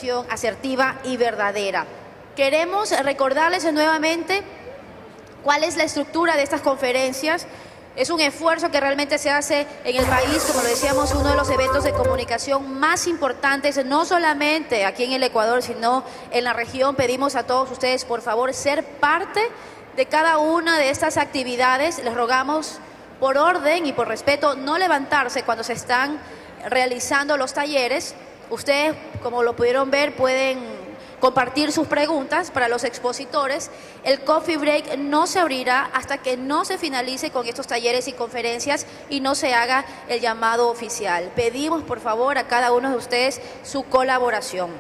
participación asertiva y verdadera. Queremos recordarles nuevamente cuál es la estructura de estas conferencias. Es un esfuerzo que realmente se hace en el país, como lo decíamos, uno de los eventos de comunicación más importantes, no solamente aquí en el Ecuador, sino en la región. Pedimos a todos ustedes, por favor, ser parte de cada una de estas actividades. Les rogamos, por orden y por respeto, no levantarse cuando se están realizando los talleres. Ustedes, como lo pudieron ver, pueden compartir sus preguntas para los expositores. El coffee break no se abrirá hasta que no se finalice con estos talleres y conferencias y no se haga el llamado oficial. Pedimos, por favor, a cada uno de ustedes su colaboración.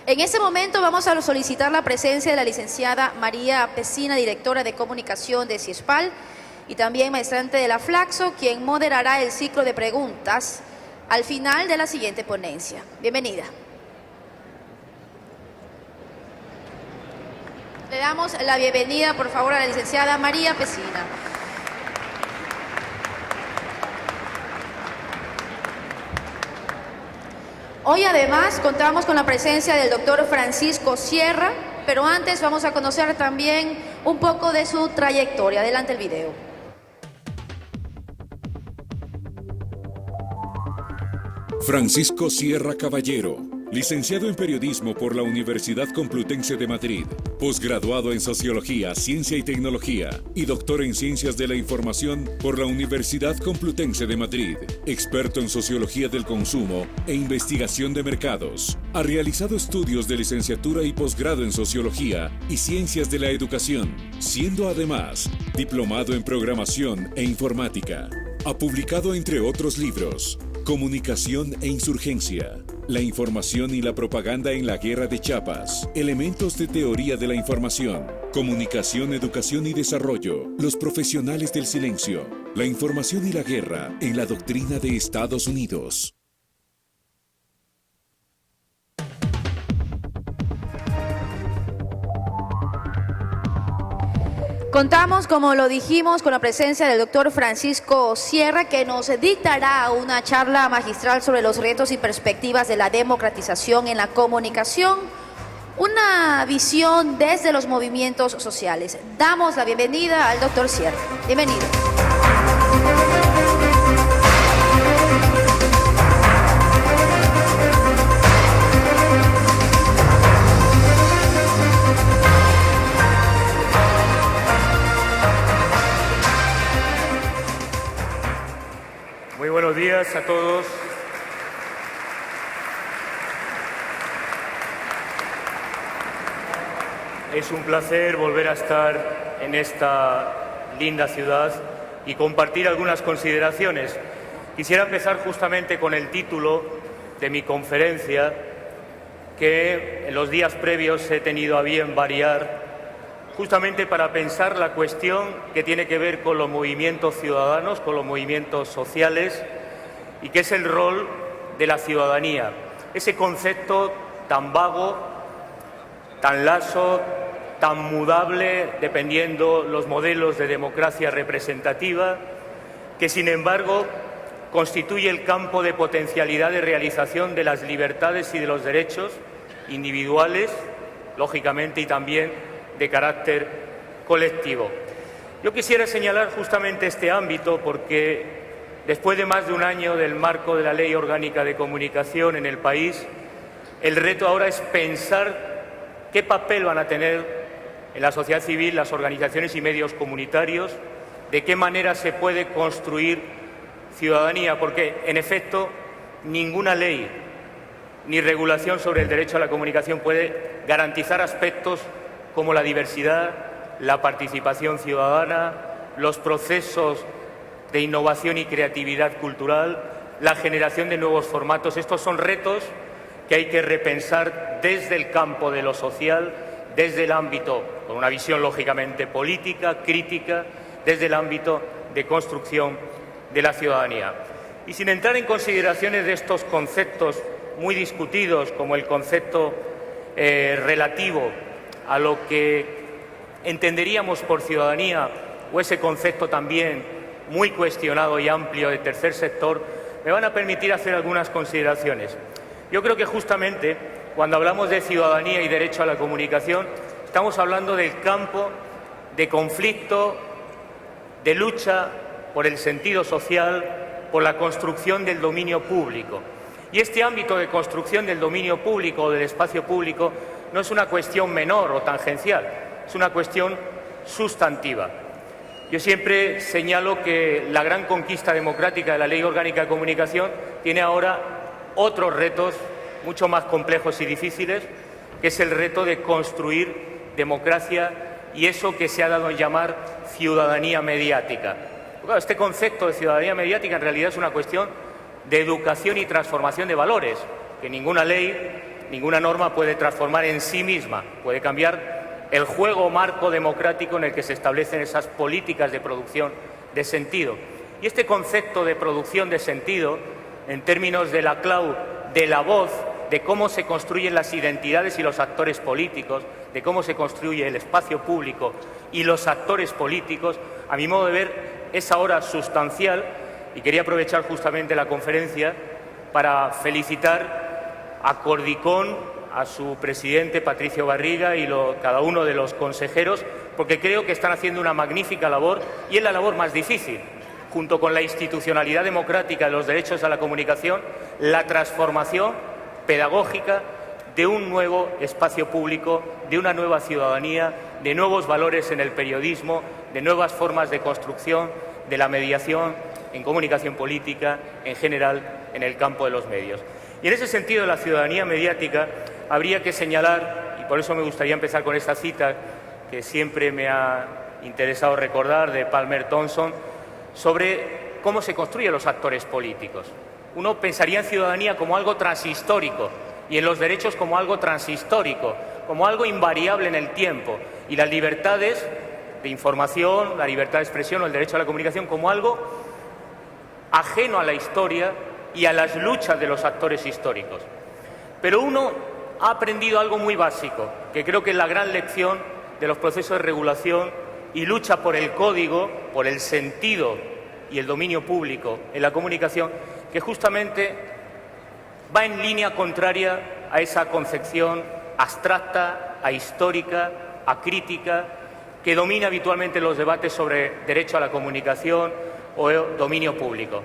En este momento vamos a solicitar la presencia de la licenciada María Pesina, directora de comunicación de CIESPAL, y también maestrante de la Flaxo, quien moderará el ciclo de preguntas al final de la siguiente ponencia. Bienvenida. Le damos la bienvenida, por favor, a la licenciada María Pesina. Hoy, además, contamos con la presencia del doctor Francisco Sierra, pero antes vamos a conocer también un poco de su trayectoria. Adelante el video. Francisco Sierra Caballero, licenciado en Periodismo por la Universidad Complutense de Madrid, posgraduado en Sociología, Ciencia y Tecnología y doctor en Ciencias de la Información por la Universidad Complutense de Madrid, experto en Sociología del Consumo e Investigación de Mercados. Ha realizado estudios de licenciatura y posgrado en Sociología y Ciencias de la Educación, siendo además diplomado en Programación e Informática. Ha publicado, entre otros libros, Comunicación e Insurgencia, La información y la propaganda en la Guerra de Chiapas, Elementos de teoría de la información, Comunicación, educación y desarrollo, Los profesionales del silencio, La información y la guerra en la doctrina de Estados Unidos. Contamos, como lo dijimos, con la presencia del doctor Francisco Sierra, que nos dictará una charla magistral sobre los retos y perspectivas de la democratización en la comunicación, una visión desde los movimientos sociales. Damos la bienvenida al doctor Sierra. Bienvenido. Muy buenos días a todos. Es un placer volver a estar en esta linda ciudad y compartir algunas consideraciones. Quisiera empezar justamente con el título de mi conferencia, que en los días previos he tenido a bien variar, justamente para pensar la cuestión que tiene que ver con los movimientos ciudadanos, con los movimientos sociales, y que es el rol de la ciudadanía. Ese concepto tan vago, tan laso, tan mudable, dependiendo los modelos de democracia representativa, que sin embargo constituye el campo de potencialidad de realización de las libertades y de los derechos individuales, lógicamente, y también de carácter colectivo. Yo quisiera señalar justamente este ámbito porque después de más de un año del marco de la Ley Orgánica de Comunicación en el país, el reto ahora es pensar qué papel van a tener en la sociedad civil las organizaciones y medios comunitarios, de qué manera se puede construir ciudadanía, porque en efecto ninguna ley ni regulación sobre el derecho a la comunicación puede garantizar aspectos como la diversidad, la participación ciudadana, los procesos de innovación y creatividad cultural, la generación de nuevos formatos. Estos son retos que hay que repensar desde el campo de lo social, desde el ámbito, con una visión lógicamente política, crítica, desde el ámbito de construcción de la ciudadanía. Y sin entrar en consideraciones de estos conceptos muy discutidos, como el concepto relativo a lo que entenderíamos por ciudadanía, o ese concepto también muy cuestionado y amplio de tercer sector, me van a permitir hacer algunas consideraciones. Yo creo que justamente cuando hablamos de ciudadanía y derecho a la comunicación, estamos hablando del campo de conflicto, de lucha por el sentido social, por la construcción del dominio público. Y este ámbito de construcción del dominio público o del espacio público no es una cuestión menor o tangencial, es una cuestión sustantiva. Yo siempre señalo que la gran conquista democrática de la Ley Orgánica de Comunicación tiene ahora otros retos mucho más complejos y difíciles, que es el reto de construir democracia y eso que se ha dado en llamar ciudadanía mediática. Claro, este concepto de ciudadanía mediática en realidad es una cuestión de educación y transformación de valores, que ninguna ley, ninguna norma puede transformar en sí misma, puede cambiar el juego marco democrático en el que se establecen esas políticas de producción de sentido. Y este concepto de producción de sentido, en términos de la clau de la voz, de cómo se construyen las identidades y los actores políticos, de cómo se construye el espacio público y los actores políticos, a mi modo de ver, es ahora sustancial, y quería aprovechar justamente la conferencia para felicitar a Cordicón, a su presidente Patricio Barriga y cada uno de los consejeros, porque creo que están haciendo una magnífica labor y es la labor más difícil, junto con la institucionalidad democrática de los derechos a la comunicación, la transformación pedagógica de un nuevo espacio público, de una nueva ciudadanía, de nuevos valores en el periodismo, de nuevas formas de construcción, de la mediación en comunicación política, en general en el campo de los medios. Y en ese sentido, la ciudadanía mediática habría que señalar, y por eso me gustaría empezar con esta cita que siempre me ha interesado recordar, de Palmer Thompson, sobre cómo se construyen los actores políticos. Uno pensaría en ciudadanía como algo transhistórico y en los derechos como algo transhistórico, como algo invariable en el tiempo, y las libertades de información, la libertad de expresión o el derecho a la comunicación como algo ajeno a la historia y a las luchas de los actores históricos. Pero uno ha aprendido algo muy básico, que creo que es la gran lección de los procesos de regulación y lucha por el código, por el sentido y el dominio público en la comunicación, que justamente va en línea contraria a esa concepción abstracta, ahistórica, acrítica, que domina habitualmente los debates sobre derecho a la comunicación o dominio público.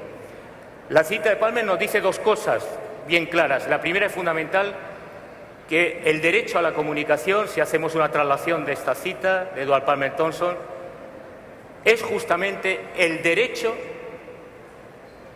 La cita de Palmer nos dice dos cosas bien claras. La primera es fundamental, que el derecho a la comunicación, si hacemos una traslación de esta cita de Edward Palmer Thompson, es justamente el derecho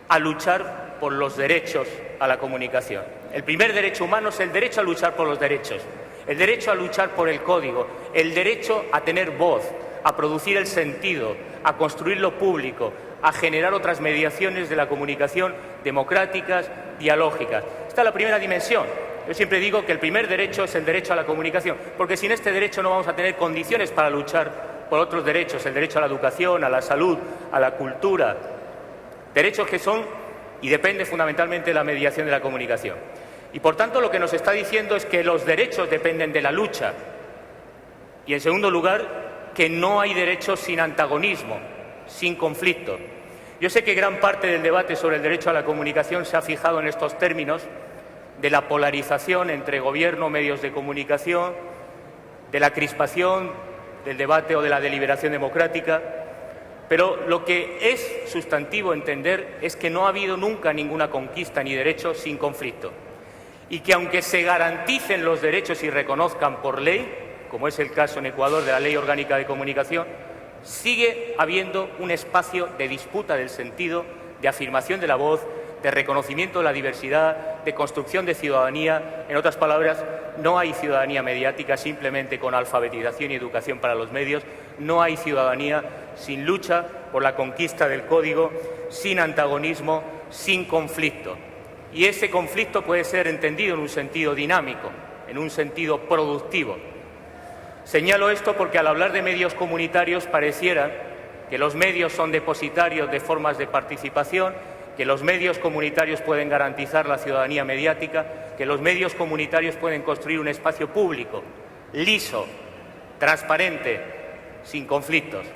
a luchar por los derechos a la comunicación. El primer derecho humano es el derecho a luchar por los derechos, el derecho a luchar por el código, el derecho a tener voz, a producir el sentido, a construir lo público, a generar otras mediaciones de la comunicación democráticas, dialógicas. Esta es la primera dimensión. Yo siempre digo que el primer derecho es el derecho a la comunicación, porque sin este derecho no vamos a tener condiciones para luchar por otros derechos, el derecho a la educación, a la salud, a la cultura, derechos que son y depende fundamentalmente de la mediación de la comunicación. Y por tanto lo que nos está diciendo es que los derechos dependen de la lucha y en segundo lugar que no hay derechos sin antagonismo, sin conflicto. Yo sé que gran parte del debate sobre el derecho a la comunicación se ha fijado en estos términos de la polarización entre gobierno, medios de comunicación, de la crispación, del debate o de la deliberación democrática, pero lo que es sustantivo entender es que no ha habido nunca ninguna conquista ni derecho sin conflicto y que aunque se garanticen los derechos y reconozcan por ley, como es el caso en Ecuador de la Ley Orgánica de Comunicación, sigue habiendo un espacio de disputa del sentido, de afirmación de la voz, de reconocimiento de la diversidad, de construcción de ciudadanía. En otras palabras, no hay ciudadanía mediática simplemente con alfabetización y educación para los medios, no hay ciudadanía sin lucha por la conquista del código, sin antagonismo, sin conflicto. Y ese conflicto puede ser entendido en un sentido dinámico, en un sentido productivo. Señalo esto porque al hablar de medios comunitarios pareciera que los medios son depositarios de formas de participación, que los medios comunitarios pueden garantizar la ciudadanía mediática, que los medios comunitarios pueden construir un espacio público, liso, transparente, sin conflictos.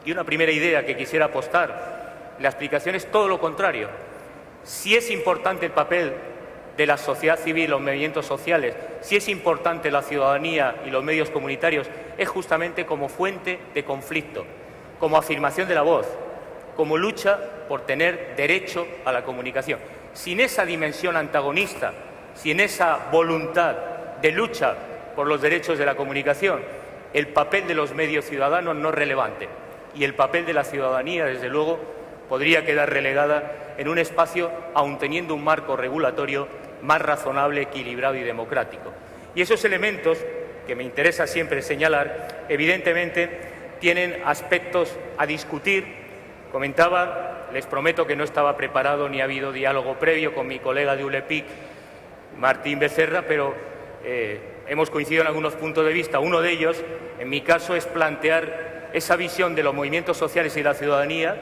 Y una primera idea que quisiera apostar, la explicación es todo lo contrario. Sí es importante el papel de la sociedad civil, los movimientos sociales, si es importante la ciudadanía y los medios comunitarios, es justamente como fuente de conflicto, como afirmación de la voz, como lucha por tener derecho a la comunicación. Sin esa dimensión antagonista, sin esa voluntad de lucha por los derechos de la comunicación, el papel de los medios ciudadanos no es relevante y el papel de la ciudadanía, desde luego, podría quedar relegada en un espacio, aun teniendo un marco regulatorio más razonable, equilibrado y democrático. Y esos elementos, que me interesa siempre señalar, evidentemente tienen aspectos a discutir. Comentaba, les prometo que no estaba preparado ni ha habido diálogo previo con mi colega de ULEPIC, Martín Becerra, pero hemos coincidido en algunos puntos de vista. Uno de ellos, en mi caso, es plantear esa visión de los movimientos sociales y la ciudadanía,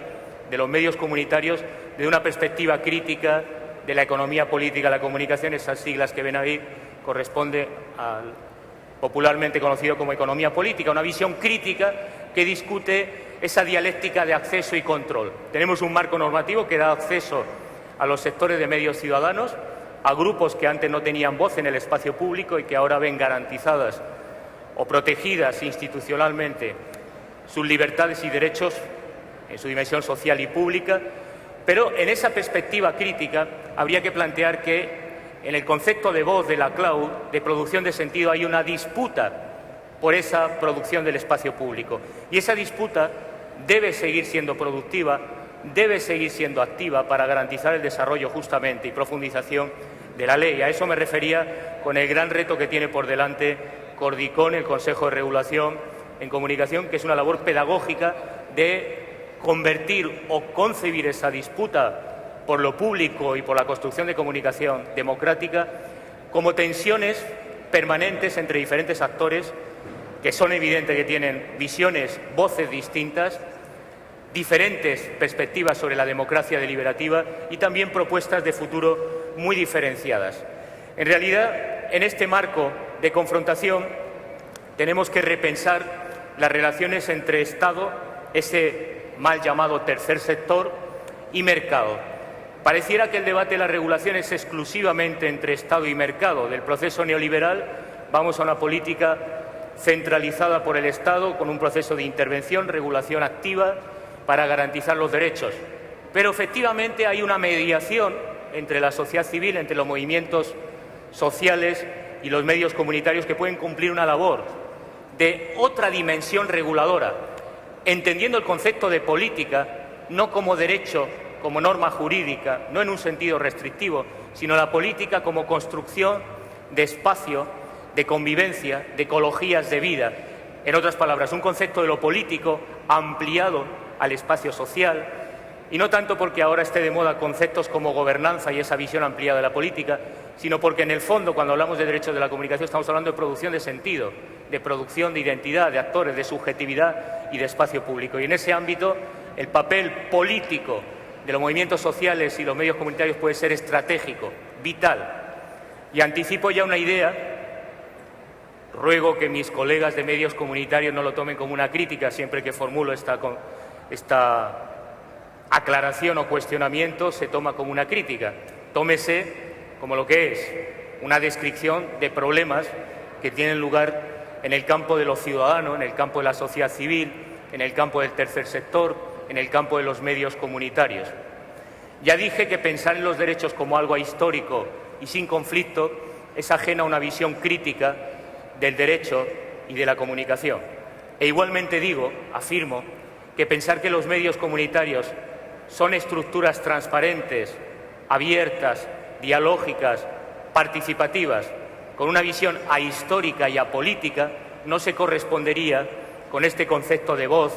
de los medios comunitarios, desde una perspectiva crítica de la economía política de la comunicación. Esas siglas que ven ahí corresponde al popularmente conocido como economía política, una visión crítica que discute esa dialéctica de acceso y control. Tenemos un marco normativo que da acceso a los sectores de medios ciudadanos, a grupos que antes no tenían voz en el espacio público y que ahora ven garantizadas o protegidas institucionalmente sus libertades y derechos en su dimensión social y pública, pero en esa perspectiva crítica habría que plantear que en el concepto de voz de la cloud, de producción de sentido, hay una disputa por esa producción del espacio público. Y esa disputa debe seguir siendo productiva, debe seguir siendo activa para garantizar el desarrollo justamente y profundización de la ley. A eso me refería con el gran reto que tiene por delante Cordicón, el Consejo de Regulación en Comunicación, que es una labor pedagógica de convertir o concebir esa disputa por lo público y por la construcción de comunicación democrática como tensiones permanentes entre diferentes actores que son evidentes que tienen visiones, voces distintas, diferentes perspectivas sobre la democracia deliberativa y también propuestas de futuro muy diferenciadas. En realidad, en este marco de confrontación tenemos que repensar las relaciones entre Estado, ese mal llamado tercer sector, y mercado. Pareciera que el debate de la regulación es exclusivamente entre Estado y mercado. Del proceso neoliberal vamos a una política centralizada por el Estado con un proceso de intervención, regulación activa para garantizar los derechos. Pero efectivamente hay una mediación entre la sociedad civil, entre los movimientos sociales y los medios comunitarios que pueden cumplir una labor de otra dimensión reguladora, entendiendo el concepto de política no como derecho, como norma jurídica, no en un sentido restrictivo, sino la política como construcción de espacio, de convivencia, de ecologías de vida. En otras palabras, un concepto de lo político ampliado al espacio social, y no tanto porque ahora esté de moda conceptos como gobernanza y esa visión ampliada de la política, sino porque en el fondo, cuando hablamos de derechos de la comunicación, estamos hablando de producción de sentido, de producción de identidad, de actores, de subjetividad y de espacio público. Y en ese ámbito, el papel político de los movimientos sociales y los medios comunitarios puede ser estratégico, vital. Y anticipo ya una idea, ruego que mis colegas de medios comunitarios no lo tomen como una crítica siempre que formulo esta aclaración o cuestionamiento, se toma como una crítica. Tómese como lo que es, una descripción de problemas que tienen lugar en el campo de los ciudadanos, en el campo de la sociedad civil, en el campo del tercer sector, en el campo de los medios comunitarios. Ya dije que pensar en los derechos como algo ahistórico y sin conflicto es ajena a una visión crítica del derecho y de la comunicación. E igualmente digo, afirmo, que pensar que los medios comunitarios son estructuras transparentes, abiertas, dialógicas, participativas, con una visión ahistórica y apolítica, no se correspondería con este concepto de voz,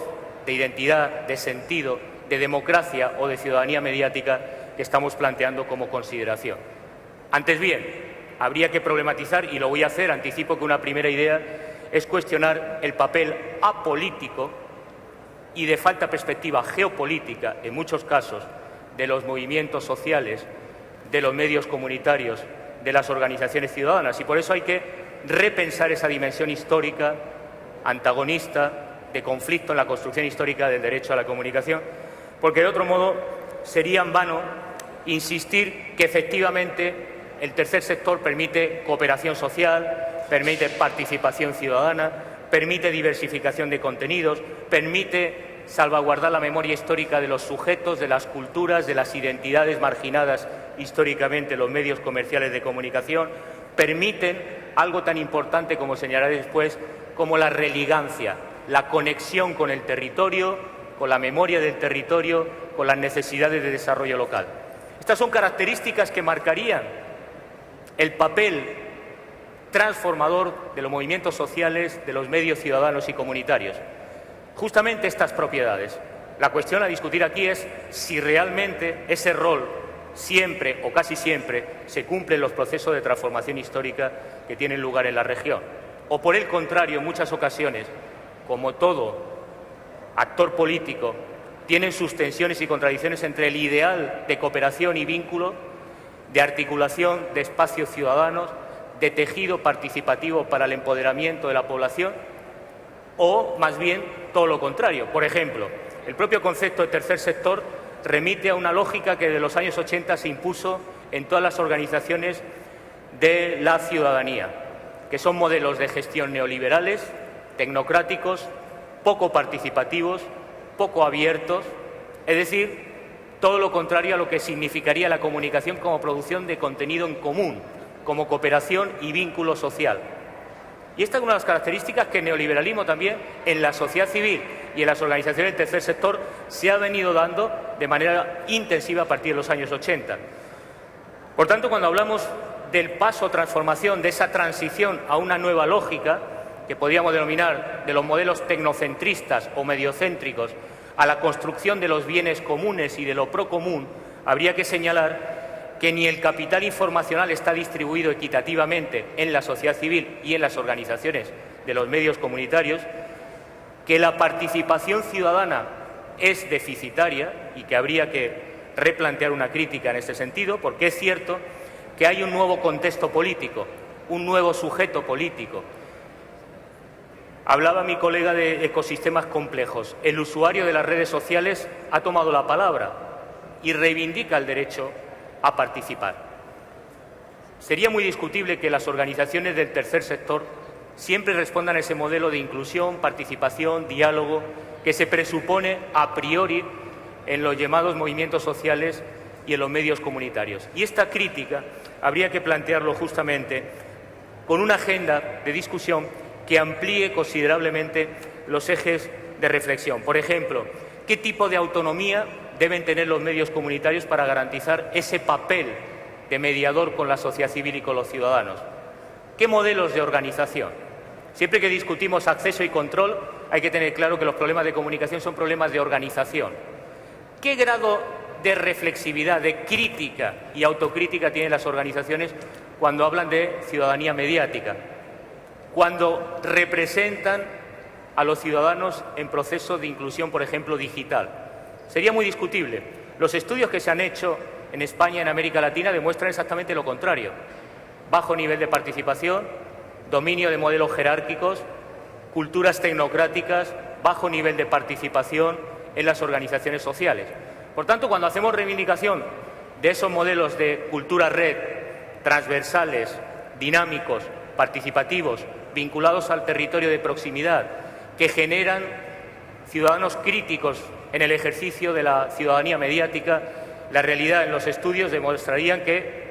de identidad, de sentido, de democracia o de ciudadanía mediática que estamos planteando como consideración. Antes bien, habría que problematizar, y lo voy a hacer, anticipo que una primera idea es cuestionar el papel apolítico y de falta de perspectiva geopolítica, en muchos casos, de los movimientos sociales, de los medios comunitarios, de las organizaciones ciudadanas. Y por eso hay que repensar esa dimensión histórica, antagonista, de conflicto en la construcción histórica del derecho a la comunicación, porque de otro modo sería en vano insistir que efectivamente El tercer sector permite cooperación social, permite participación ciudadana, permite diversificación de contenidos, permite salvaguardar la memoria histórica de los sujetos, de las culturas, de las identidades marginadas históricamente en los medios comerciales de comunicación, permiten algo tan importante, como señalaré después, como la religancia, la conexión con el territorio, con la memoria del territorio, con las necesidades de desarrollo local. Estas son características que marcarían el papel transformador de los movimientos sociales, de los medios ciudadanos y comunitarios. Justamente estas propiedades. La cuestión a discutir aquí es si realmente ese rol siempre o casi siempre se cumple en los procesos de transformación histórica que tienen lugar en la región. O por el contrario, en muchas ocasiones, como todo actor político, tienen sus tensiones y contradicciones entre el ideal de cooperación y vínculo, de articulación de espacios ciudadanos, de tejido participativo para el empoderamiento de la población, o más bien todo lo contrario. Por ejemplo, el propio concepto de tercer sector remite a una lógica que de los años 80 se impuso en todas las organizaciones de la ciudadanía, que son modelos de gestión neoliberales, tecnocráticos, poco participativos, poco abiertos, es decir, todo lo contrario a lo que significaría la comunicación como producción de contenido en común, como cooperación y vínculo social. Y esta es una de las características que el neoliberalismo también en la sociedad civil y en las organizaciones del tercer sector se ha venido dando de manera intensiva a partir de los años 80. Por tanto, cuando hablamos del paso transformación, de esa transición a una nueva lógica, que podríamos denominar de los modelos tecnocentristas o mediocéntricos, a la construcción de los bienes comunes y de lo procomún, habría que señalar que ni el capital informacional está distribuido equitativamente en la sociedad civil y en las organizaciones de los medios comunitarios, que la participación ciudadana es deficitaria y que habría que replantear una crítica en este sentido, porque es cierto que hay un nuevo contexto político, un nuevo sujeto político. Hablaba mi colega de ecosistemas complejos. El usuario de las redes sociales ha tomado la palabra y reivindica el derecho a participar. Sería muy discutible que las organizaciones del tercer sector siempre respondan a ese modelo de inclusión, participación, diálogo, que se presupone a priori en los llamados movimientos sociales y en los medios comunitarios. Y esta crítica habría que plantearlo justamente con una agenda de discusión que amplíe considerablemente los ejes de reflexión. Por ejemplo, ¿qué tipo de autonomía deben tener los medios comunitarios para garantizar ese papel de mediador con la sociedad civil y con los ciudadanos? ¿Qué modelos de organización? Siempre que discutimos acceso y control, hay que tener claro que los problemas de comunicación son problemas de organización. ¿Qué grado de reflexividad, de crítica y autocrítica tienen las organizaciones cuando hablan de ciudadanía mediática? Cuando representan a los ciudadanos en proceso de inclusión, por ejemplo, digital. Sería muy discutible. Los estudios que se han hecho en España y en América Latina demuestran exactamente lo contrario. Bajo nivel de participación, dominio de modelos jerárquicos, culturas tecnocráticas, bajo nivel de participación en las organizaciones sociales. Por tanto, cuando hacemos reivindicación de esos modelos de cultura red, transversales, dinámicos, participativos, vinculados al territorio de proximidad, que generan ciudadanos críticos en el ejercicio de la ciudadanía mediática, la realidad en los estudios demostrarían que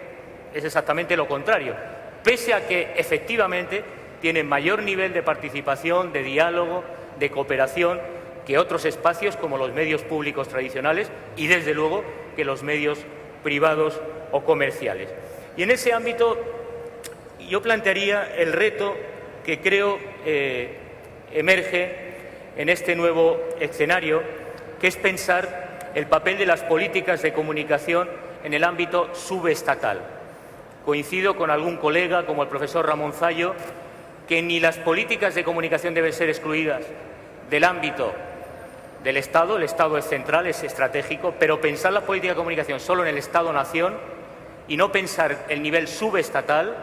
es exactamente lo contrario, pese a que efectivamente tienen mayor nivel de participación, de diálogo, de cooperación que otros espacios como los medios públicos tradicionales y, desde luego, que los medios privados o comerciales. Y en ese ámbito yo plantearía el reto que creo emerge en este nuevo escenario, que es pensar el papel de las políticas de comunicación en el ámbito subestatal. Coincido con algún colega, como el profesor Ramón Zallo, que ni las políticas de comunicación deben ser excluidas del ámbito del Estado. El Estado es central, es estratégico, pero pensar la política de comunicación solo en el Estado-nación y no pensar el nivel subestatal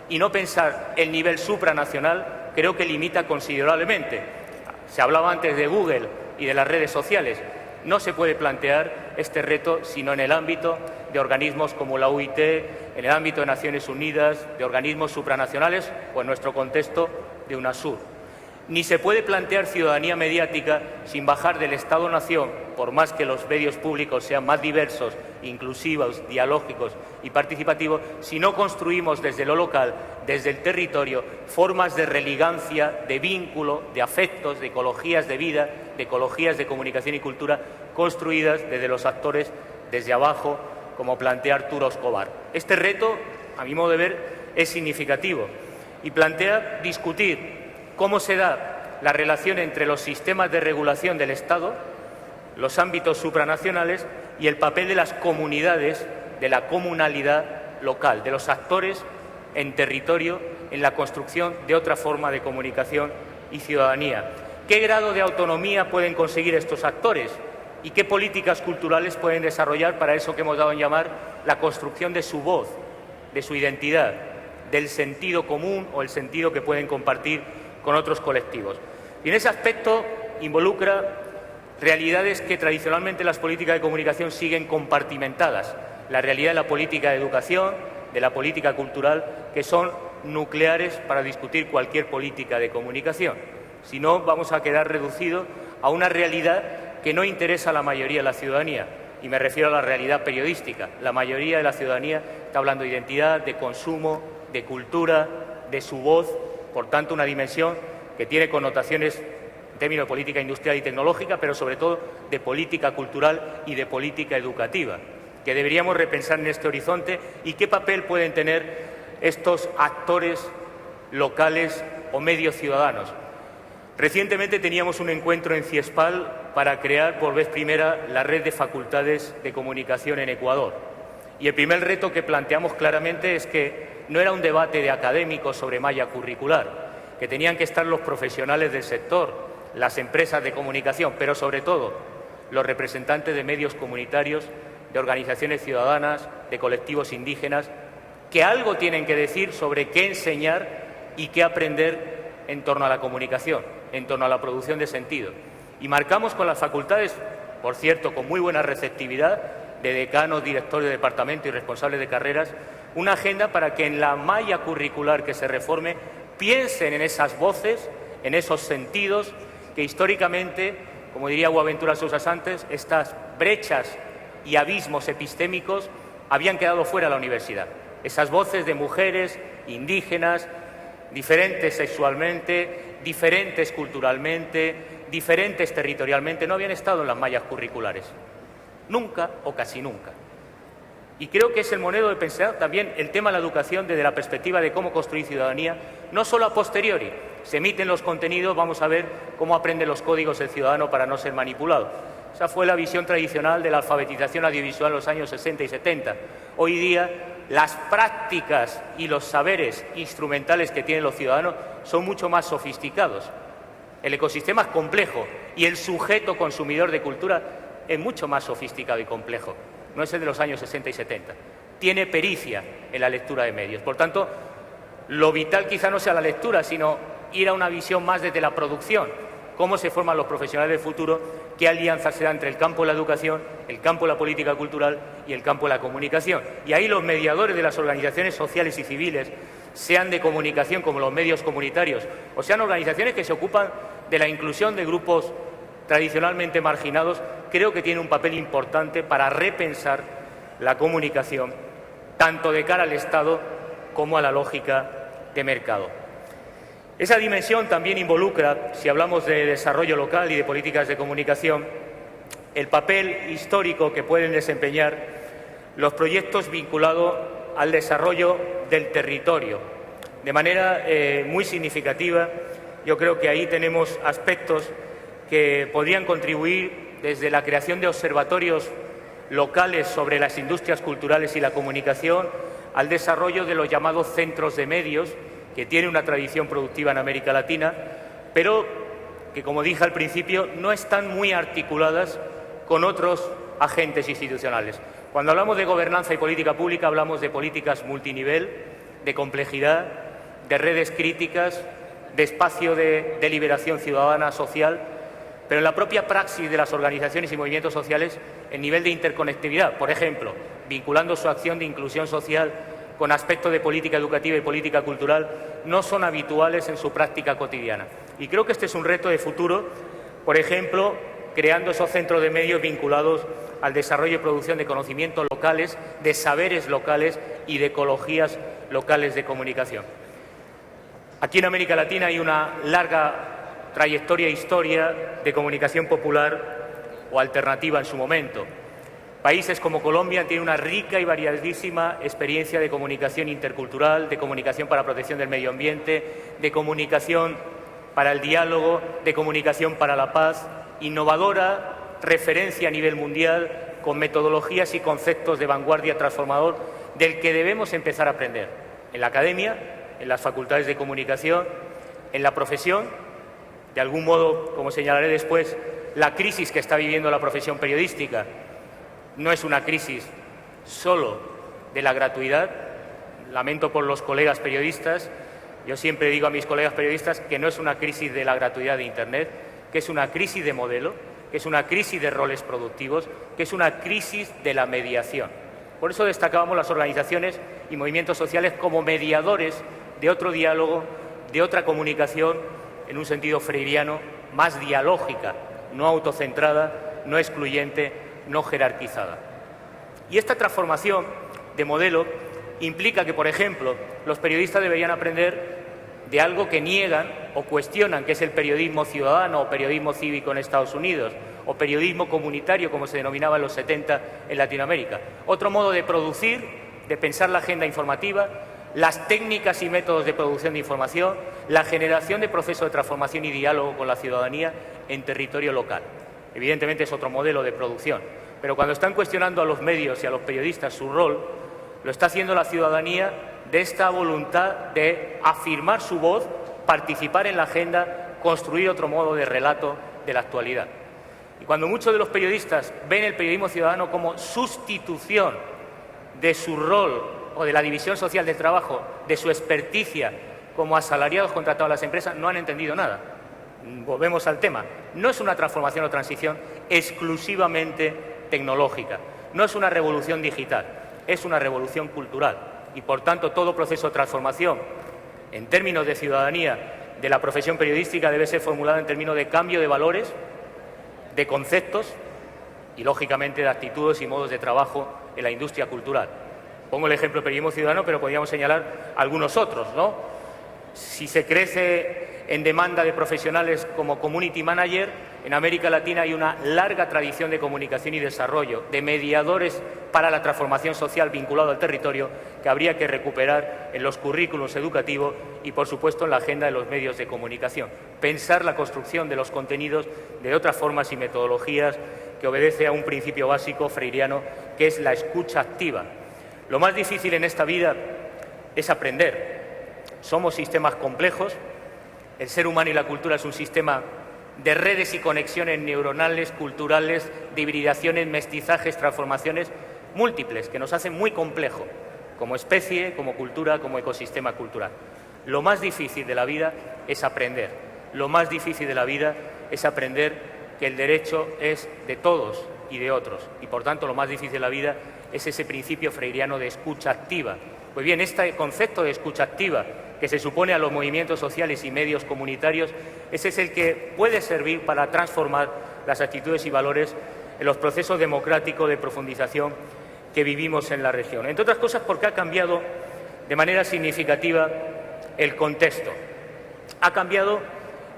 y no pensar el nivel supranacional, creo que limita considerablemente. Se hablaba antes de Google y de las redes sociales. No se puede plantear este reto sino en el ámbito de organismos como la UIT, en el ámbito de Naciones Unidas, de organismos supranacionales o, en nuestro contexto, de UNASUR. Ni se puede plantear ciudadanía mediática sin bajar del Estado-nación, por más que los medios públicos sean más diversos, inclusivos, dialógicos y participativos, si no construimos desde lo local, desde el territorio, formas de religancia, de vínculo, de afectos, de ecologías de vida, de ecologías de comunicación y cultura, construidas desde los actores, desde abajo, como plantea Arturo Escobar. Este reto, a mi modo de ver, es significativo y plantea discutir cómo se da la relación entre los sistemas de regulación del Estado, los ámbitos supranacionales y el papel de las comunidades, de la comunalidad local, de los actores en territorio, en la construcción de otra forma de comunicación y ciudadanía. ¿Qué grado de autonomía pueden conseguir estos actores? ¿Y qué políticas culturales pueden desarrollar para eso que hemos dado en llamar la construcción de su voz, de su identidad, del sentido común o el sentido que pueden compartir con otros colectivos? Y en ese aspecto involucra realidades que tradicionalmente las políticas de comunicación siguen compartimentadas. La realidad de la política de educación, de la política cultural, que son nucleares para discutir cualquier política de comunicación. Si no, vamos a quedar reducidos a una realidad que no interesa a la mayoría de la ciudadanía. Y me refiero a la realidad periodística. La mayoría de la ciudadanía está hablando de identidad, de consumo, de cultura, de su voz. Por tanto, una dimensión que tiene connotaciones en términos de política industrial y tecnológica, pero sobre todo de política cultural y de política educativa, que deberíamos repensar en este horizonte y qué papel pueden tener estos actores locales o medios ciudadanos. Recientemente teníamos un encuentro en Ciespal para crear por vez primera la red de facultades de comunicación en Ecuador. Y el primer reto que planteamos claramente es que no era un debate de académicos sobre malla curricular, que tenían que estar los profesionales del sector, las empresas de comunicación, pero sobre todo los representantes de medios comunitarios, de organizaciones ciudadanas, de colectivos indígenas, que algo tienen que decir sobre qué enseñar y qué aprender en torno a la comunicación, en torno a la producción de sentido. Y marcamos con las facultades, por cierto, con muy buena receptividad, de decanos, directores de departamento y responsables de carreras, una agenda para que en la malla curricular que se reforme piensen en esas voces, en esos sentidos que históricamente, como diría Boaventura Sousa Santos, estas brechas y abismos epistémicos habían quedado fuera de la universidad. Esas voces de mujeres, indígenas, diferentes sexualmente, diferentes culturalmente, diferentes territorialmente, no habían estado en las mallas curriculares. Nunca o casi nunca. Y creo que es el momento de pensar también el tema de la educación desde la perspectiva de cómo construir ciudadanía, no solo a posteriori. Se emiten los contenidos, vamos a ver cómo aprende los códigos el ciudadano para no ser manipulado. Esa fue la visión tradicional de la alfabetización audiovisual en los años 60 y 70. Hoy día, las prácticas y los saberes instrumentales que tienen los ciudadanos son mucho más sofisticados. El ecosistema es complejo y el sujeto consumidor de cultura es mucho más sofisticado y complejo. No es el de los años 60 y 70. Tiene pericia en la lectura de medios. Por tanto, lo vital quizá no sea la lectura, sino ir a una visión más desde la producción. Cómo se forman los profesionales del futuro, qué alianzas se da entre el campo de la educación, el campo de la política cultural y el campo de la comunicación. Y ahí los mediadores de las organizaciones sociales y civiles, sean de comunicación como los medios comunitarios, o sean organizaciones que se ocupan de la inclusión de grupos tradicionalmente marginados, creo que tiene un papel importante para repensar la comunicación, tanto de cara al Estado como a la lógica de mercado. Esa dimensión también involucra, si hablamos de desarrollo local y de políticas de comunicación, el papel histórico que pueden desempeñar los proyectos vinculados al desarrollo del territorio. De manera muy significativa, yo creo que ahí tenemos aspectos que podrían contribuir desde la creación de observatorios locales sobre las industrias culturales y la comunicación al desarrollo de los llamados centros de medios, que tiene una tradición productiva en América Latina, pero que, como dije al principio, no están muy articuladas con otros agentes institucionales. Cuando hablamos de gobernanza y política pública, hablamos de políticas multinivel, de complejidad, de redes críticas, de espacio de deliberación ciudadana, social, pero en la propia praxis de las organizaciones y movimientos sociales, el nivel de interconectividad, por ejemplo, vinculando su acción de inclusión social con aspectos de política educativa y política cultural, no son habituales en su práctica cotidiana. Y creo que este es un reto de futuro, por ejemplo, creando esos centros de medios vinculados al desarrollo y producción de conocimientos locales, de saberes locales y de ecologías locales de comunicación. Aquí en América Latina hay una larga trayectoria e historia de comunicación popular o alternativa en su momento. Países como Colombia tienen una rica y variadísima experiencia de comunicación intercultural, de comunicación para la protección del medio ambiente, de comunicación para el diálogo, de comunicación para la paz, innovadora, referencia a nivel mundial, con metodologías y conceptos de vanguardia transformador, del que debemos empezar a aprender en la academia, en las facultades de comunicación, en la profesión. De algún modo, como señalaré después, la crisis que está viviendo la profesión periodística no es una crisis solo de la gratuidad. Lamento por los colegas periodistas. Yo siempre digo a mis colegas periodistas que no es una crisis de la gratuidad de Internet, que es una crisis de modelo, que es una crisis de roles productivos, que es una crisis de la mediación. Por eso destacábamos las organizaciones y movimientos sociales como mediadores de otro diálogo, de otra comunicación, en un sentido freiriano, más dialógica, no autocentrada, no excluyente, no jerarquizada. Y esta transformación de modelo implica que, por ejemplo, los periodistas deberían aprender de algo que niegan o cuestionan, que es el periodismo ciudadano o periodismo cívico en Estados Unidos, o periodismo comunitario, como se denominaba en los 70 en Latinoamérica. Otro modo de producir, de pensar la agenda informativa, las técnicas y métodos de producción de información, la generación de procesos de transformación y diálogo con la ciudadanía en territorio local. Evidentemente es otro modelo de producción, pero cuando están cuestionando a los medios y a los periodistas su rol, lo está haciendo la ciudadanía de esta voluntad de afirmar su voz, participar en la agenda, construir otro modo de relato de la actualidad. Y cuando muchos de los periodistas ven el periodismo ciudadano como sustitución de su rol o de la división social del trabajo, de su experticia como asalariados contratados a las empresas, no han entendido nada. Volvemos al tema. No es una transformación o transición exclusivamente tecnológica, no es una revolución digital, es una revolución cultural. Y, por tanto, todo proceso de transformación, en términos de ciudadanía, de la profesión periodística, debe ser formulado en términos de cambio de valores, de conceptos y, lógicamente, de actitudes y modos de trabajo en la industria cultural. Pongo el ejemplo del periodismo ciudadano, pero podríamos señalar algunos otros, ¿no? Si se crece en demanda de profesionales como community manager, en América Latina hay una larga tradición de comunicación y desarrollo, de mediadores para la transformación social vinculado al territorio, que habría que recuperar en los currículos educativos y, por supuesto, en la agenda de los medios de comunicación. Pensar la construcción de los contenidos de otras formas y metodologías que obedece a un principio básico freiriano, que es la escucha activa. Lo más difícil en esta vida es aprender. Somos sistemas complejos. El ser humano y la cultura es un sistema de redes y conexiones neuronales, culturales, de hibridaciones, mestizajes, transformaciones múltiples, que nos hacen muy complejo, como especie, como cultura, como ecosistema cultural. Lo más difícil de la vida es aprender. Lo más difícil de la vida es aprender que el derecho es de todos y de otros. Y, por tanto, lo más difícil de la vida es ese principio freiriano de escucha activa. Pues bien, este concepto de escucha activa que se supone a los movimientos sociales y medios comunitarios, ese es el que puede servir para transformar las actitudes y valores en los procesos democráticos de profundización que vivimos en la región. Entre otras cosas, porque ha cambiado de manera significativa el contexto. Ha cambiado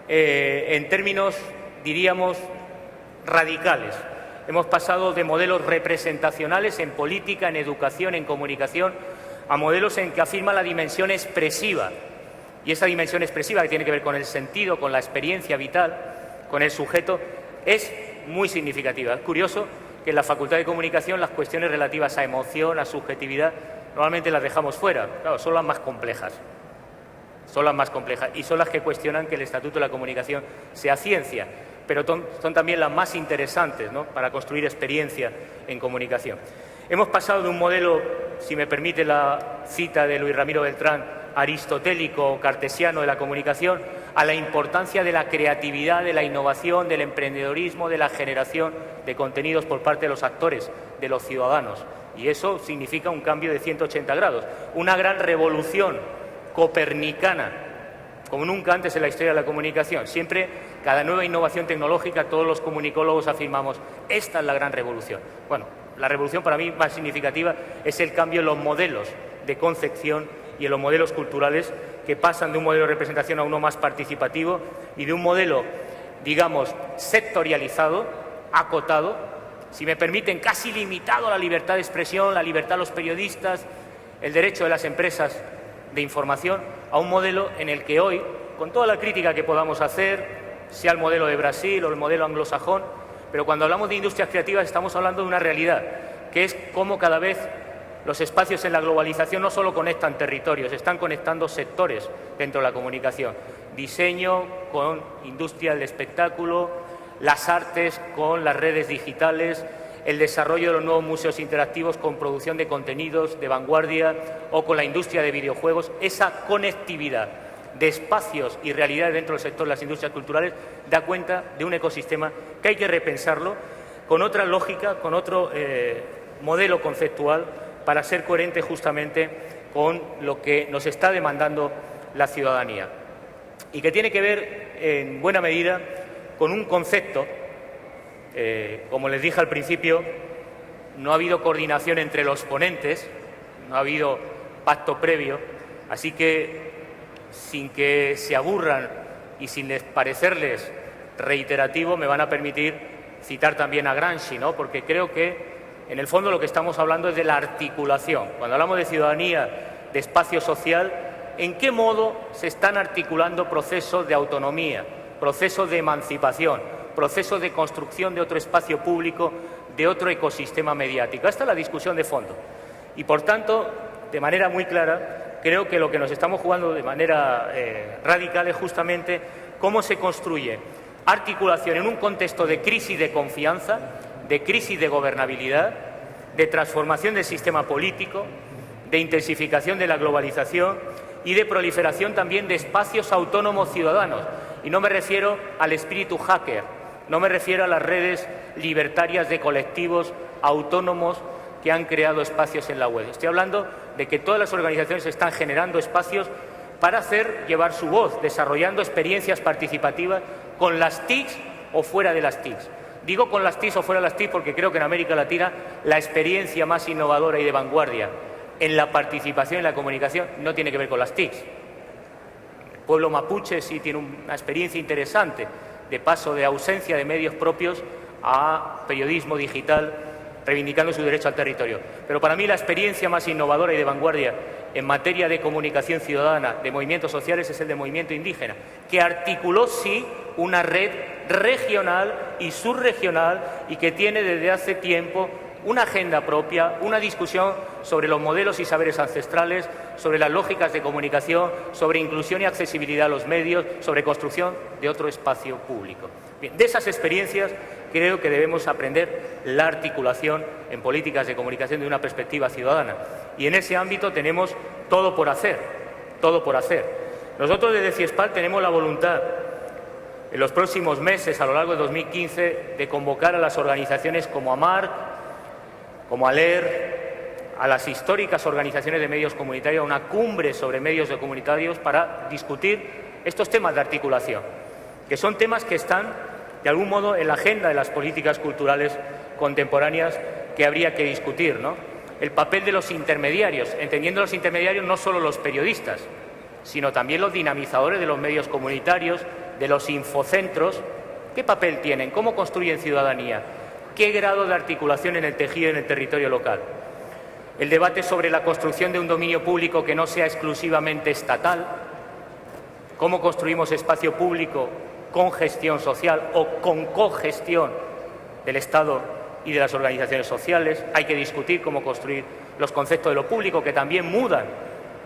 en términos, diríamos, radicales. Hemos pasado de modelos representacionales en política, en educación, en comunicación, a modelos en que afirma la dimensión expresiva. Y esa dimensión expresiva, que tiene que ver con el sentido, con la experiencia vital, con el sujeto, es muy significativa. Es curioso que en la Facultad de Comunicación las cuestiones relativas a emoción, a subjetividad, normalmente las dejamos fuera. Claro, son las más complejas. Son las más complejas y son las que cuestionan que el Estatuto de la Comunicación sea ciencia, pero son también las más interesantes, ¿no?, para construir experiencia en comunicación. Hemos pasado de un modelo, si me permite la cita de Luis Ramiro Beltrán, aristotélico o cartesiano de la comunicación, a la importancia de la creatividad, de la innovación, del emprendedorismo, de la generación de contenidos por parte de los actores, de los ciudadanos, Y eso significa un cambio de 180 grados, una gran revolución copernicana, como nunca antes en la historia de la comunicación. Siempre, cada nueva innovación tecnológica, todos los comunicólogos afirmamos, esta es la gran revolución. Bueno, la revolución para mí más significativa es el cambio en los modelos de concepción y en los modelos culturales, que pasan de un modelo de representación a uno más participativo y de un modelo, digamos, sectorializado, acotado, si me permiten, casi limitado a la libertad de expresión, la libertad de los periodistas, el derecho de las empresas de información, a un modelo en el que hoy, con toda la crítica que podamos hacer, sea el modelo de Brasil o el modelo anglosajón, pero cuando hablamos de industrias creativas estamos hablando de una realidad, que es cómo cada vez los espacios en la globalización no solo conectan territorios, están conectando sectores dentro de la comunicación. Diseño con industria del espectáculo, las artes con las redes digitales, el desarrollo de los nuevos museos interactivos con producción de contenidos de vanguardia o con la industria de videojuegos. Esa conectividad de espacios y realidades dentro del sector de las industrias culturales da cuenta de un ecosistema que hay que repensarlo con otra lógica, con otro modelo conceptual, para ser coherente justamente con lo que nos está demandando la ciudadanía y que tiene que ver en buena medida con un concepto, como les dije al principio, no ha habido coordinación entre los ponentes, no ha habido pacto previo, así que sin que se aburran y sin parecerles reiterativo, me van a permitir citar también a Gramsci, ¿no? Porque creo que en el fondo lo que estamos hablando es de la articulación. Cuando hablamos de ciudadanía, de espacio social, ¿en qué modo se están articulando procesos de autonomía, procesos de emancipación, procesos de construcción de otro espacio público, de otro ecosistema mediático? Esta es la discusión de fondo. Y, por tanto, de manera muy clara, creo que lo que nos estamos jugando de manera radical es justamente cómo se construye articulación en un contexto de crisis de confianza, de crisis de gobernabilidad, de transformación del sistema político, de intensificación de la globalización y de proliferación también de espacios autónomos ciudadanos. Y no me refiero al espíritu hacker, no me refiero a las redes libertarias de colectivos autónomos que han creado espacios en la web. Estoy hablando de que todas las organizaciones están generando espacios para llevar su voz, desarrollando experiencias participativas con las TICs o fuera de las TICs. Digo con las TICs o fuera de las TICs porque creo que en América Latina la experiencia más innovadora y de vanguardia en la participación y la comunicación no tiene que ver con las TICs. El pueblo mapuche sí tiene una experiencia interesante de paso de ausencia de medios propios a periodismo digital, reivindicando su derecho al territorio. Pero para mí la experiencia más innovadora y de vanguardia en materia de comunicación ciudadana, de movimientos sociales, es el de movimiento indígena, que articuló, sí, una red regional y subregional y que tiene desde hace tiempo una agenda propia, una discusión sobre los modelos y saberes ancestrales, sobre las lógicas de comunicación, sobre inclusión y accesibilidad a los medios, sobre construcción de otro espacio público. Bien, de esas experiencias creo que debemos aprender la articulación en políticas de comunicación de una perspectiva ciudadana. Y en ese ámbito tenemos todo por hacer, todo por hacer. Nosotros desde CIESPAL tenemos la voluntad, en los próximos meses, a lo largo de 2015, de convocar a las organizaciones como AMAR, como ALER, a las históricas organizaciones de medios comunitarios, a una cumbre sobre medios comunitarios para discutir estos temas de articulación, que son temas que están, de algún modo, en la agenda de las políticas culturales contemporáneas que habría que discutir, ¿no? El papel de los intermediarios, entendiendo los intermediarios no solo los periodistas, sino también los dinamizadores de los medios comunitarios, de los infocentros. ¿Qué papel tienen? ¿Cómo construyen ciudadanía? ¿Qué grado de articulación en el tejido y en el territorio local? El debate sobre la construcción de un dominio público que no sea exclusivamente estatal. ¿Cómo construimos espacio público con gestión social o con cogestión del Estado y de las organizaciones sociales? Hay que discutir cómo construir los conceptos de lo público, que también mudan.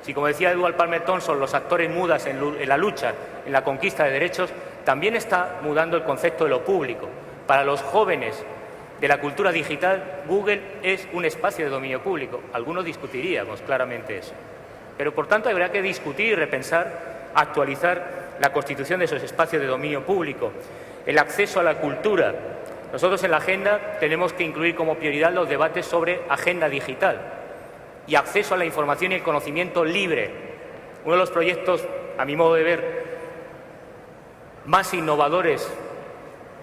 Si, como decía Edward Palmer Thompson, los actores mudas en la lucha, en la conquista de derechos, también está mudando el concepto de lo público. Para los jóvenes de la cultura digital, Google es un espacio de dominio público. Algunos discutiríamos claramente eso. Pero, por tanto, habrá que discutir y repensar, actualizar la constitución de esos espacios de dominio público. El acceso a la cultura Nosotros en la agenda tenemos que incluir como prioridad los debates sobre agenda digital y acceso a la información y el conocimiento libre. Uno de los proyectos, a mi modo de ver, más innovadores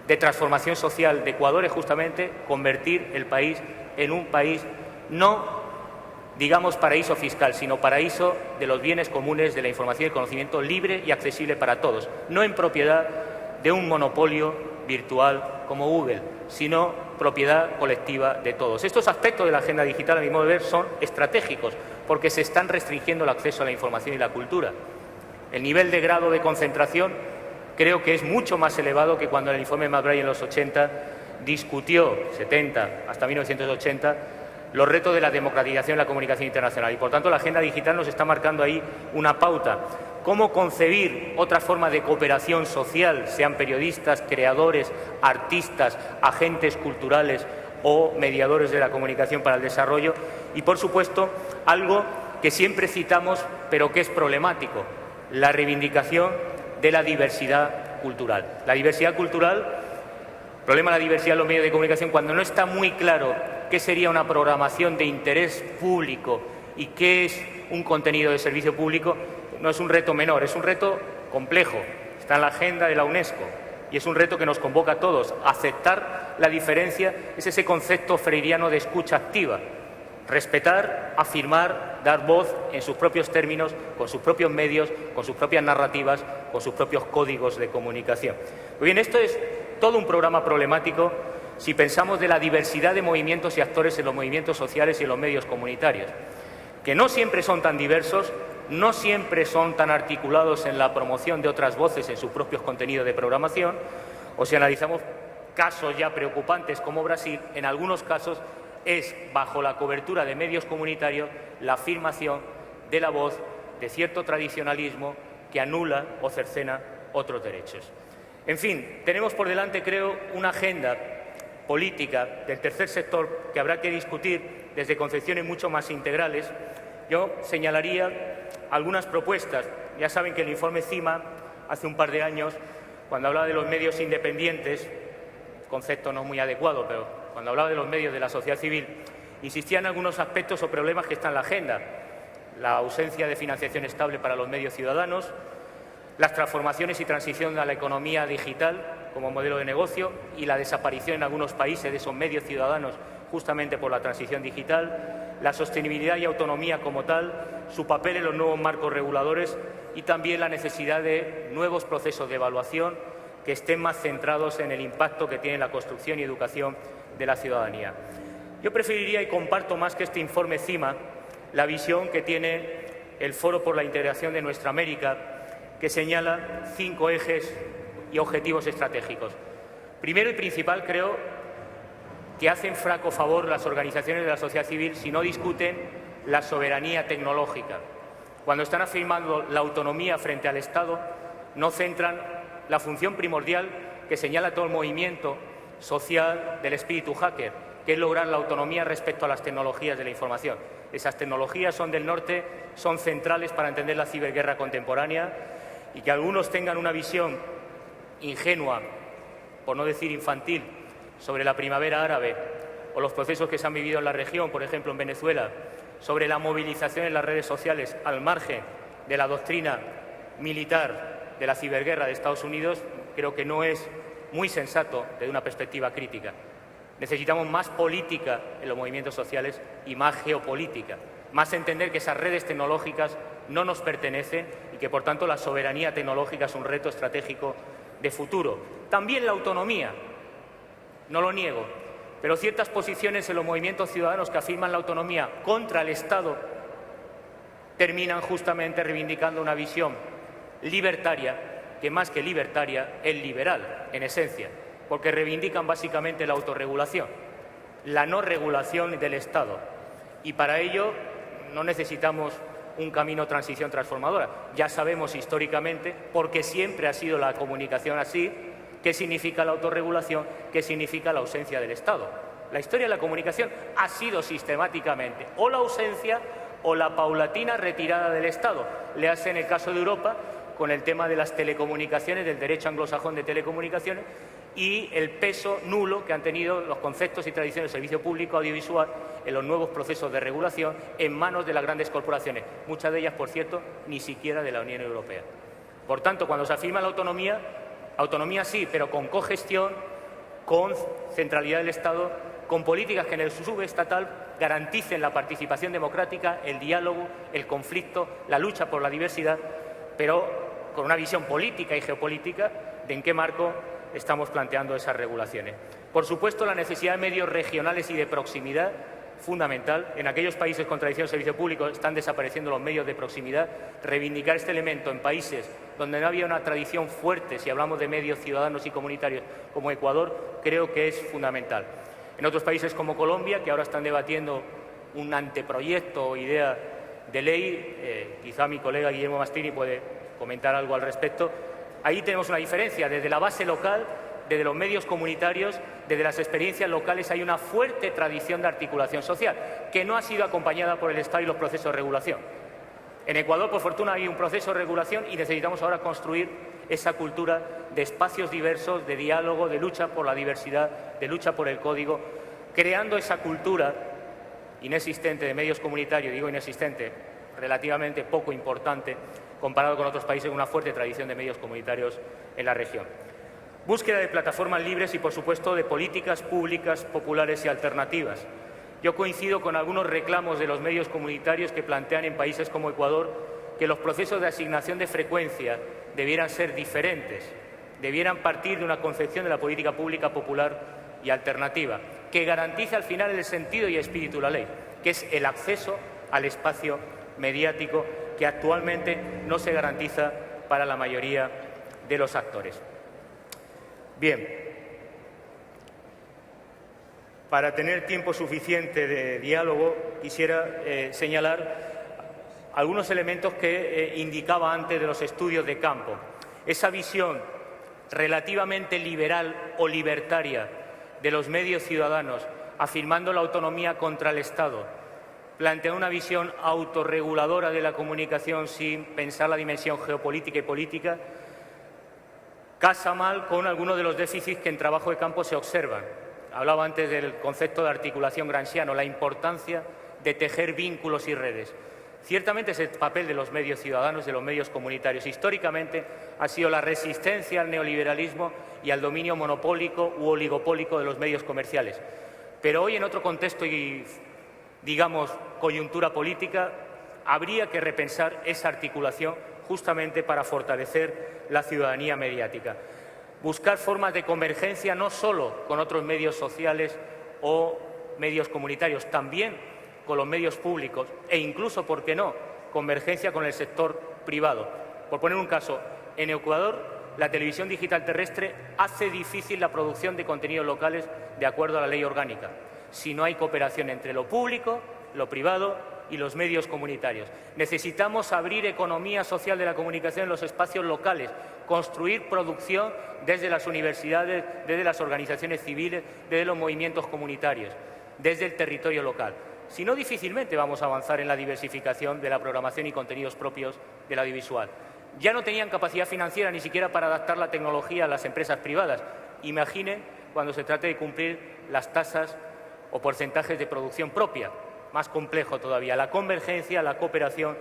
de transformación social de Ecuador es justamente convertir el país en un país no, digamos, paraíso fiscal, sino paraíso de los bienes comunes, de la información y el conocimiento libre y accesible para todos, no en propiedad de un monopolio virtual como Google, sino propiedad colectiva de todos. Estos aspectos de la agenda digital, a mi modo de ver, son estratégicos porque se están restringiendo el acceso a la información y la cultura. El nivel de grado de concentración creo que es mucho más elevado que cuando el informe McBride en los 80 discutió, 70 hasta 1980, los retos de la democratización de la comunicación internacional. Y, por tanto, la agenda digital nos está marcando ahí una pauta. Cómo concebir otras formas de cooperación social, sean periodistas, creadores, artistas, agentes culturales o mediadores de la comunicación para el desarrollo. Y, por supuesto, algo que siempre citamos, pero que es problemático, la reivindicación de la diversidad cultural. La diversidad cultural, el problema de la diversidad en los medios de comunicación, cuando no está muy claro qué sería una programación de interés público y qué es un contenido de servicio público, no es un reto menor, es un reto complejo. Está en la agenda de la UNESCO y es un reto que nos convoca a todos. Aceptar la diferencia es ese concepto freiriano de escucha activa. Respetar, afirmar, dar voz en sus propios términos, con sus propios medios, con sus propias narrativas, con sus propios códigos de comunicación. Muy bien, esto es todo un programa problemático si pensamos de la diversidad de movimientos y actores en los movimientos sociales y en los medios comunitarios, que no siempre son tan diversos, no siempre son tan articulados en la promoción de otras voces en sus propios contenidos de programación, o si analizamos casos ya preocupantes como Brasil, en algunos casos es, bajo la cobertura de medios comunitarios, la afirmación de la voz de cierto tradicionalismo que anula o cercena otros derechos. En fin, tenemos por delante, creo, una agenda política del tercer sector que habrá que discutir desde concepciones mucho más integrales. Yo señalaría algunas propuestas. Ya saben que el informe CIMA, hace un par de años, cuando hablaba de los medios independientes, concepto no muy adecuado, pero cuando hablaba de los medios de la sociedad civil, insistía en algunos aspectos o problemas que están en la agenda. La ausencia de financiación estable para los medios ciudadanos, las transformaciones y transición a la economía digital como modelo de negocio y la desaparición en algunos países de esos medios ciudadanos justamente por la transición digital, la sostenibilidad y autonomía como tal, su papel en los nuevos marcos reguladores y también la necesidad de nuevos procesos de evaluación que estén más centrados en el impacto que tiene la construcción y educación de la ciudadanía. Yo preferiría y comparto más que este informe CIMA la visión que tiene el Foro por la Integración de Nuestra América, que señala 5 ejes y objetivos estratégicos. Primero y principal, creo que hacen flaco favor las organizaciones de la sociedad civil si no discuten la soberanía tecnológica. Cuando están afirmando la autonomía frente al Estado, no centran la función primordial que señala todo el movimiento social del espíritu hacker, que es lograr la autonomía respecto a las tecnologías de la información. Esas tecnologías son del norte, son centrales para entender la ciberguerra contemporánea, y que algunos tengan una visión ingenua, por no decir infantil, sobre la primavera árabe o los procesos que se han vivido en la región, por ejemplo en Venezuela, sobre la movilización en las redes sociales al margen de la doctrina militar de la ciberguerra de Estados Unidos, creo que no es muy sensato desde una perspectiva crítica. Necesitamos más política en los movimientos sociales y más geopolítica, más entender que esas redes tecnológicas no nos pertenecen y que, por tanto, la soberanía tecnológica es un reto estratégico de futuro. También la autonomía, no lo niego, pero ciertas posiciones en los movimientos ciudadanos que afirman la autonomía contra el Estado terminan justamente reivindicando una visión libertaria, que más que libertaria es liberal, en esencia, porque reivindican básicamente la autorregulación, la no regulación del Estado. Y para ello no necesitamos un camino transición transformadora. Ya sabemos históricamente, porque siempre ha sido la comunicación así, qué significa la autorregulación, qué significa la ausencia del Estado. La historia de la comunicación ha sido sistemáticamente o la ausencia o la paulatina retirada del Estado. Le hace en el caso de Europa con el tema de las telecomunicaciones, del derecho anglosajón de telecomunicaciones, y el peso nulo que han tenido los conceptos y tradiciones del servicio público audiovisual en los nuevos procesos de regulación en manos de las grandes corporaciones, muchas de ellas, por cierto, ni siquiera de la Unión Europea. Por tanto, cuando se afirma la autonomía, autonomía sí, pero con cogestión, con centralidad del Estado, con políticas que en el subestatal garanticen la participación democrática, el diálogo, el conflicto, la lucha por la diversidad, pero con una visión política y geopolítica de en qué marco estamos planteando esas regulaciones. Por supuesto, la necesidad de medios regionales y de proximidad, fundamental. En aquellos países con tradición de servicio público están desapareciendo los medios de proximidad. Reivindicar este elemento en países donde no había una tradición fuerte, si hablamos de medios ciudadanos y comunitarios, como Ecuador, creo que es fundamental. En otros países como Colombia, que ahora están debatiendo un anteproyecto o idea de ley, quizá mi colega Guillermo Mastini puede comentar algo al respecto, ahí tenemos una diferencia. Desde la base local, desde los medios comunitarios, desde las experiencias locales, hay una fuerte tradición de articulación social que no ha sido acompañada por el Estado y los procesos de regulación. En Ecuador, por fortuna, hay un proceso de regulación y necesitamos ahora construir esa cultura de espacios diversos, de diálogo, de lucha por la diversidad, de lucha por el código, creando esa cultura inexistente de medios comunitarios, digo inexistente, relativamente poco importante, comparado con otros países con una fuerte tradición de medios comunitarios en la región. Búsqueda de plataformas libres y, por supuesto, de políticas públicas, populares y alternativas. Yo coincido con algunos reclamos de los medios comunitarios que plantean en países como Ecuador que los procesos de asignación de frecuencia debieran ser diferentes, debieran partir de una concepción de la política pública popular y alternativa, que garantice al final el sentido y espíritu de la ley, que es el acceso al espacio mediático que actualmente no se garantiza para la mayoría de los actores. Bien, para tener tiempo suficiente de diálogo, quisiera señalar algunos elementos que indicaba antes de los estudios de campo. Esa visión relativamente liberal o libertaria de los medios ciudadanos, afirmando la autonomía contra el Estado, plantea una visión autorreguladora de la comunicación sin pensar la dimensión geopolítica y política, casa mal con algunos de los déficits que en trabajo de campo se observan. Hablaba antes del concepto de articulación gramsciano, la importancia de tejer vínculos y redes. Ciertamente es el papel de los medios ciudadanos, de los medios comunitarios. Históricamente ha sido la resistencia al neoliberalismo y al dominio monopólico u oligopólico de los medios comerciales. Pero hoy, en otro contexto y, digamos, coyuntura política, habría que repensar esa articulación justamente para fortalecer la ciudadanía mediática. Buscar formas de convergencia no solo con otros medios sociales o medios comunitarios, también con los medios públicos e incluso, ¿por qué no?, convergencia con el sector privado. Por poner un caso, en Ecuador la televisión digital terrestre hace difícil la producción de contenidos locales de acuerdo a la ley orgánica, si no hay cooperación entre lo público, lo privado y los medios comunitarios. Necesitamos abrir economía social de la comunicación en los espacios locales, construir producción desde las universidades, desde las organizaciones civiles, desde los movimientos comunitarios, desde el territorio local. Si no, difícilmente vamos a avanzar en la diversificación de la programación y contenidos propios del audiovisual. Ya no tenían capacidad financiera ni siquiera para adaptar la tecnología a las empresas privadas. Imaginen cuando se trate de cumplir las tasas o porcentajes de producción propia. Más complejo todavía. La convergencia, la cooperación,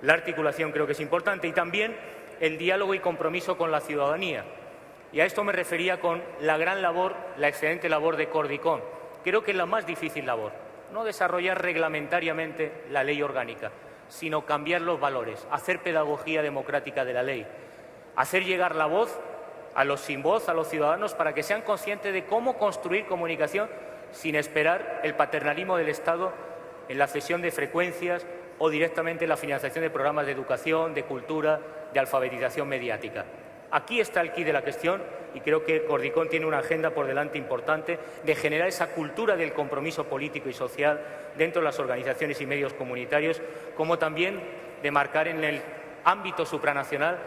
la articulación creo que es importante y también el diálogo y compromiso con la ciudadanía. Y a esto me refería con la gran labor, la excelente labor de Cordicón. Creo que es la más difícil labor. No desarrollar reglamentariamente la ley orgánica, sino cambiar los valores, hacer pedagogía democrática de la ley, hacer llegar la voz a los sin voz, a los ciudadanos, para que sean conscientes de cómo construir comunicación sin esperar el paternalismo del Estado en la cesión de frecuencias o directamente en la financiación de programas de educación, de cultura, de alfabetización mediática. Aquí está el quid de la cuestión y creo que Cordicón tiene una agenda por delante importante de generar esa cultura del compromiso político y social dentro de las organizaciones y medios comunitarios, como también de marcar en el ámbito supranacional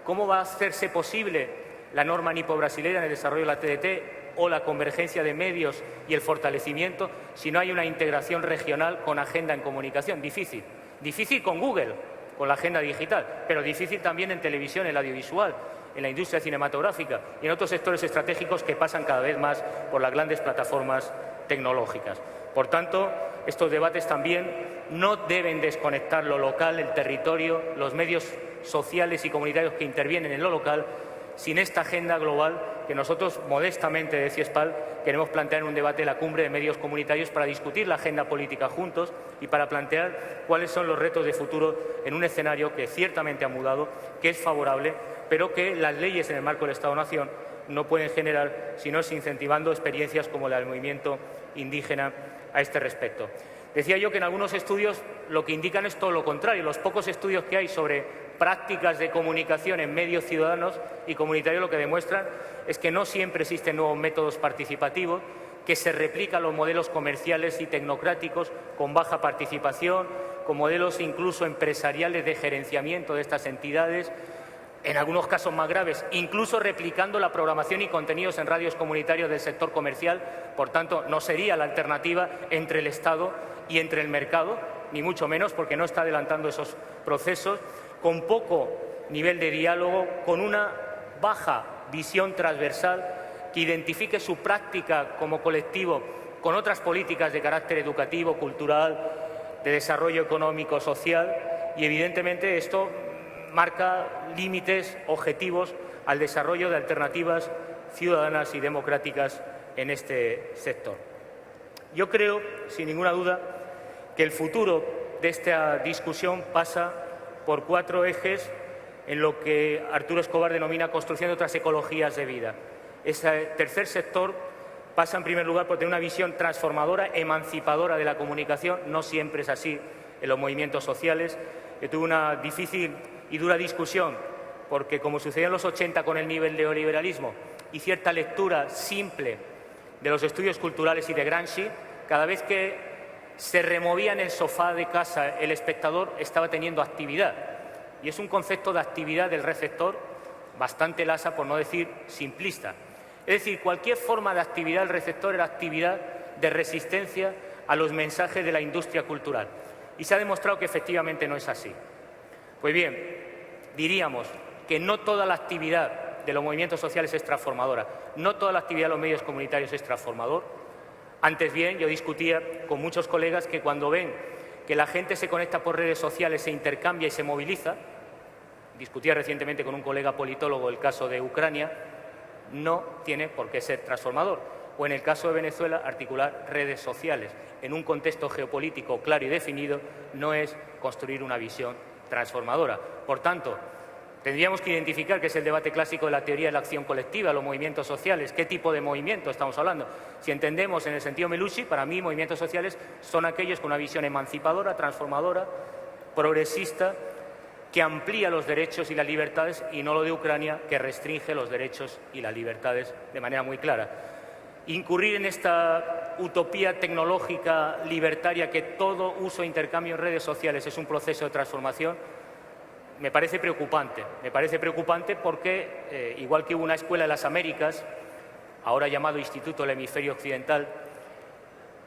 cómo va a hacerse posible la norma nipo-brasilera en el desarrollo de la TDT o la convergencia de medios y el fortalecimiento si no hay una integración regional con agenda en comunicación. Difícil. Difícil con Google, con la agenda digital, pero difícil también en televisión, en el audiovisual, en la industria cinematográfica y en otros sectores estratégicos que pasan cada vez más por las grandes plataformas tecnológicas. Por tanto, estos debates también no deben desconectar lo local, el territorio, los medios sociales y comunitarios que intervienen en lo local, sin esta agenda global que nosotros, modestamente, de CIESPAL, queremos plantear en un debate de la Cumbre de Medios Comunitarios para discutir la agenda política juntos y para plantear cuáles son los retos de futuro en un escenario que ciertamente ha mudado, que es favorable, pero que las leyes en el marco del Estado-Nación no pueden generar, sino incentivando experiencias como la del movimiento indígena a este respecto. Decía yo que en algunos estudios lo que indican es todo lo contrario. Los pocos estudios que hay sobre prácticas de comunicación en medios ciudadanos y comunitarios lo que demuestran es que no siempre existen nuevos métodos participativos, que se replican los modelos comerciales y tecnocráticos con baja participación, con modelos incluso empresariales de gerenciamiento de estas entidades, en algunos casos más graves, incluso replicando la programación y contenidos en radios comunitarios del sector comercial. Por tanto, no sería la alternativa entre el Estado y entre el mercado, ni mucho menos, porque no está adelantando esos procesos, con poco nivel de diálogo, con una baja visión transversal que identifique su práctica como colectivo con otras políticas de carácter educativo, cultural, de desarrollo económico, social, y evidentemente esto marca límites objetivos al desarrollo de alternativas ciudadanas y democráticas en este sector. Yo creo, sin ninguna duda, que el futuro de esta discusión pasa por 4 ejes en lo que Arturo Escobar denomina construcción de otras ecologías de vida. Ese tercer sector pasa, en primer lugar, por tener una visión transformadora, emancipadora de la comunicación. No siempre es así en los movimientos sociales. Yo tuve una difícil y dura discusión porque, como sucedió en los 80 con el nivel de neoliberalismo y cierta lectura simple de los estudios culturales y de Gramsci, cada vez que se removía en el sofá de casa el espectador estaba teniendo actividad. Y es un concepto de actividad del receptor bastante lasa, por no decir simplista. Es decir, cualquier forma de actividad del receptor era actividad de resistencia a los mensajes de la industria cultural. Y se ha demostrado que efectivamente no es así. Pues bien, diríamos que no toda la actividad de los movimientos sociales es transformadora, no toda la actividad de los medios comunitarios es transformador. Antes bien, yo discutía con muchos colegas que cuando ven que la gente se conecta por redes sociales, se intercambia y se moviliza, discutía recientemente con un colega politólogo el caso de Ucrania, no tiene por qué ser transformador. O en el caso de Venezuela, articular redes sociales en un contexto geopolítico claro y definido no es construir una visión transformadora. Por tanto, tendríamos que identificar, que es el debate clásico de la teoría de la acción colectiva, los movimientos sociales, qué tipo de movimiento estamos hablando. Si entendemos en el sentido Melucci, para mí movimientos sociales son aquellos con una visión emancipadora, transformadora, progresista, que amplía los derechos y las libertades, y no lo de Ucrania, que restringe los derechos y las libertades de manera muy clara. Incurrir en esta utopía tecnológica libertaria que todo uso e intercambio en redes sociales es un proceso de transformación, me parece preocupante. Me parece preocupante porque, igual que hubo una escuela en las Américas, ahora llamado Instituto del Hemisferio Occidental,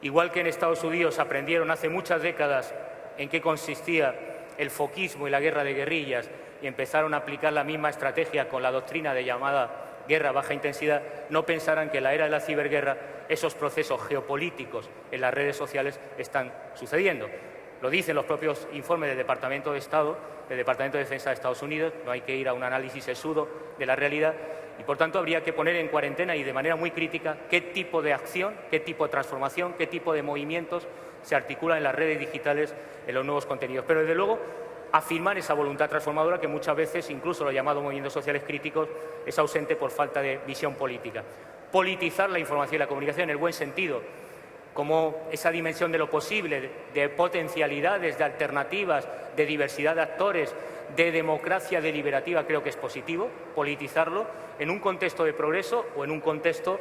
igual que en Estados Unidos aprendieron hace muchas décadas en qué consistía el foquismo y la guerra de guerrillas y empezaron a aplicar la misma estrategia con la doctrina de llamada guerra baja intensidad, no pensarán que en la era de la ciberguerra esos procesos geopolíticos en las redes sociales están sucediendo. Lo dicen los propios informes del Departamento de Estado, del Departamento de Defensa de Estados Unidos, no hay que ir a un análisis sesudo de la realidad y, por tanto, habría que poner en cuarentena y de manera muy crítica qué tipo de acción, qué tipo de transformación, qué tipo de movimientos se articulan en las redes digitales, en los nuevos contenidos. Pero, desde luego, afirmar esa voluntad transformadora que muchas veces, incluso los llamados movimientos sociales críticos, es ausente por falta de visión política. Politizar la información y la comunicación en el buen sentido, como esa dimensión de lo posible, de potencialidades, de alternativas, de diversidad de actores, de democracia deliberativa, creo que es positivo, politizarlo en un contexto de progreso o en un contexto,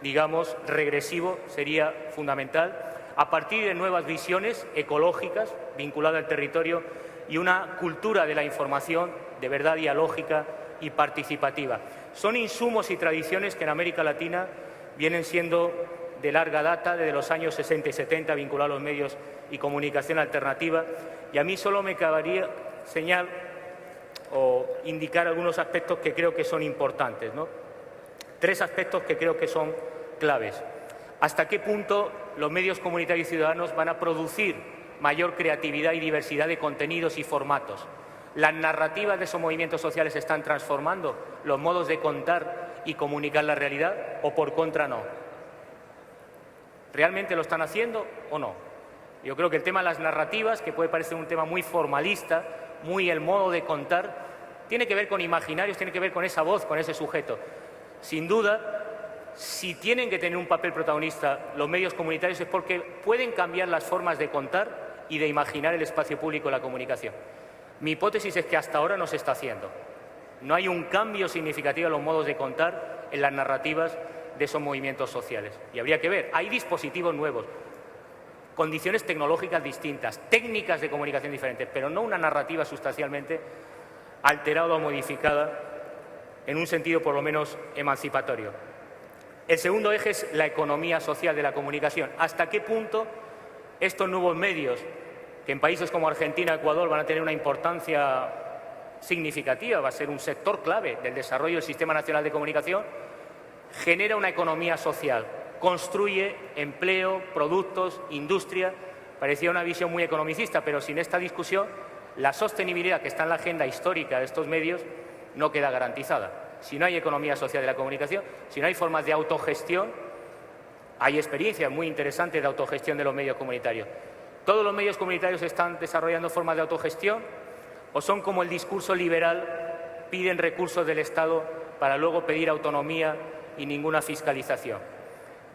digamos, regresivo, sería fundamental, a partir de nuevas visiones ecológicas vinculadas al territorio y una cultura de la información de verdad dialógica y participativa. Son insumos y tradiciones que en América Latina vienen siendo de larga data, desde los años 60 y 70, vinculados a los medios y comunicación alternativa, y a mí solo me señal o indicar algunos aspectos que creo que son importantes, ¿no? 3 aspectos que creo que son claves. ¿Hasta qué punto los medios comunitarios y ciudadanos van a producir mayor creatividad y diversidad de contenidos y formatos? ¿Las narrativas de esos movimientos sociales están transformando los modos de contar y comunicar la realidad o por contra no? ¿Realmente lo están haciendo o no? Yo creo que el tema de las narrativas, que puede parecer un tema muy formalista, muy el modo de contar, tiene que ver con imaginarios, tiene que ver con esa voz, con ese sujeto. Sin duda, si tienen que tener un papel protagonista los medios comunitarios es porque pueden cambiar las formas de contar y de imaginar el espacio público y la comunicación. Mi hipótesis es que hasta ahora no se está haciendo. No hay un cambio significativo en los modos de contar, en las narrativas de esos movimientos sociales. Y habría que ver, hay dispositivos nuevos, condiciones tecnológicas distintas, técnicas de comunicación diferentes, pero no una narrativa sustancialmente alterada o modificada en un sentido por lo menos emancipatorio. El segundo eje es la economía social de la comunicación. ¿Hasta qué punto estos nuevos medios, que en países como Argentina, Ecuador van a tener una importancia significativa, va a ser un sector clave del desarrollo del Sistema Nacional de Comunicación, genera una economía social, construye empleo, productos, industria? Parecía una visión muy economicista, pero sin esta discusión, la sostenibilidad que está en la agenda histórica de estos medios no queda garantizada. Si no hay economía social de la comunicación, si no hay formas de autogestión, hay experiencias muy interesantes de autogestión de los medios comunitarios. ¿Todos los medios comunitarios están desarrollando formas de autogestión o son como el discurso liberal, piden recursos del Estado para luego pedir autonomía y ninguna fiscalización?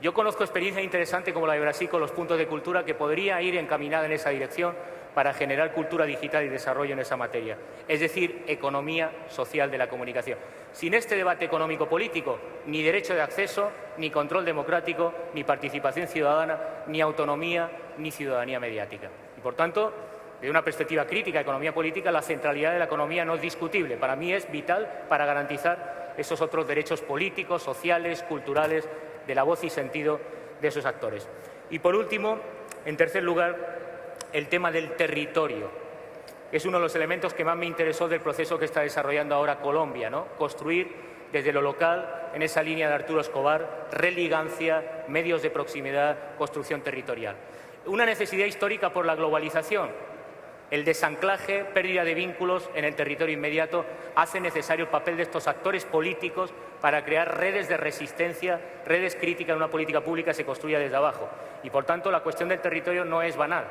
Yo conozco experiencias interesantes como la de Brasil con los puntos de cultura que podría ir encaminada en esa dirección para generar cultura digital y desarrollo en esa materia, es decir, economía social de la comunicación. Sin este debate económico-político, ni derecho de acceso, ni control democrático, ni participación ciudadana, ni autonomía, ni ciudadanía mediática. Y, por tanto, desde una perspectiva crítica de economía política, la centralidad de la economía no es discutible. Para mí es vital para garantizar esos otros derechos políticos, sociales, culturales, de la voz y sentido de esos actores. Y, por último, en tercer lugar, el tema del territorio. Es uno de los elementos que más me interesó del proceso que está desarrollando ahora Colombia, ¿no? Construir desde lo local, en esa línea de Arturo Escobar, religancia, medios de proximidad, construcción territorial. Una necesidad histórica por la globalización. El desanclaje, pérdida de vínculos en el territorio inmediato hace necesario el papel de estos actores políticos para crear redes de resistencia, redes críticas en una política pública que se construya desde abajo. Y, por tanto, la cuestión del territorio no es banal,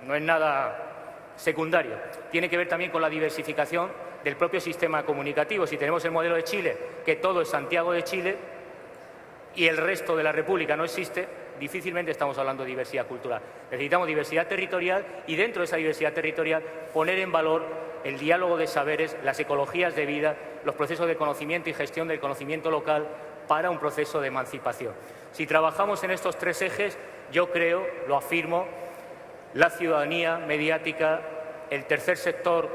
no es nada secundario. Tiene que ver también con la diversificación del propio sistema comunicativo. Si tenemos el modelo de Chile, que todo es Santiago de Chile y el resto de la República no existe, difícilmente estamos hablando de diversidad cultural. Necesitamos diversidad territorial y dentro de esa diversidad territorial poner en valor el diálogo de saberes, las ecologías de vida, los procesos de conocimiento y gestión del conocimiento local para un proceso de emancipación. Si trabajamos en estos 3 ejes, yo creo, lo afirmo, la ciudadanía mediática, el tercer sector,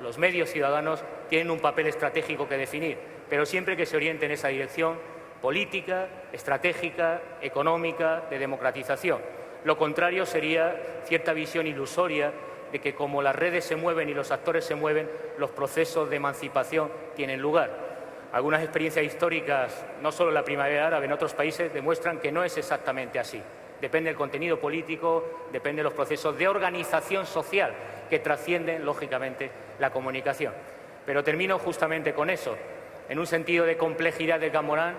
los medios ciudadanos tienen un papel estratégico que definir, pero siempre que se oriente en esa dirección política, estratégica, económica, de democratización. Lo contrario sería cierta visión ilusoria de que como las redes se mueven y los actores se mueven, los procesos de emancipación tienen lugar. Algunas experiencias históricas, no solo en la primavera árabe, en otros países, demuestran que no es exactamente así. Depende del contenido político, depende de los procesos de organización social que trascienden, lógicamente, la comunicación. Pero termino justamente con eso. En un sentido de complejidad del Gamorán,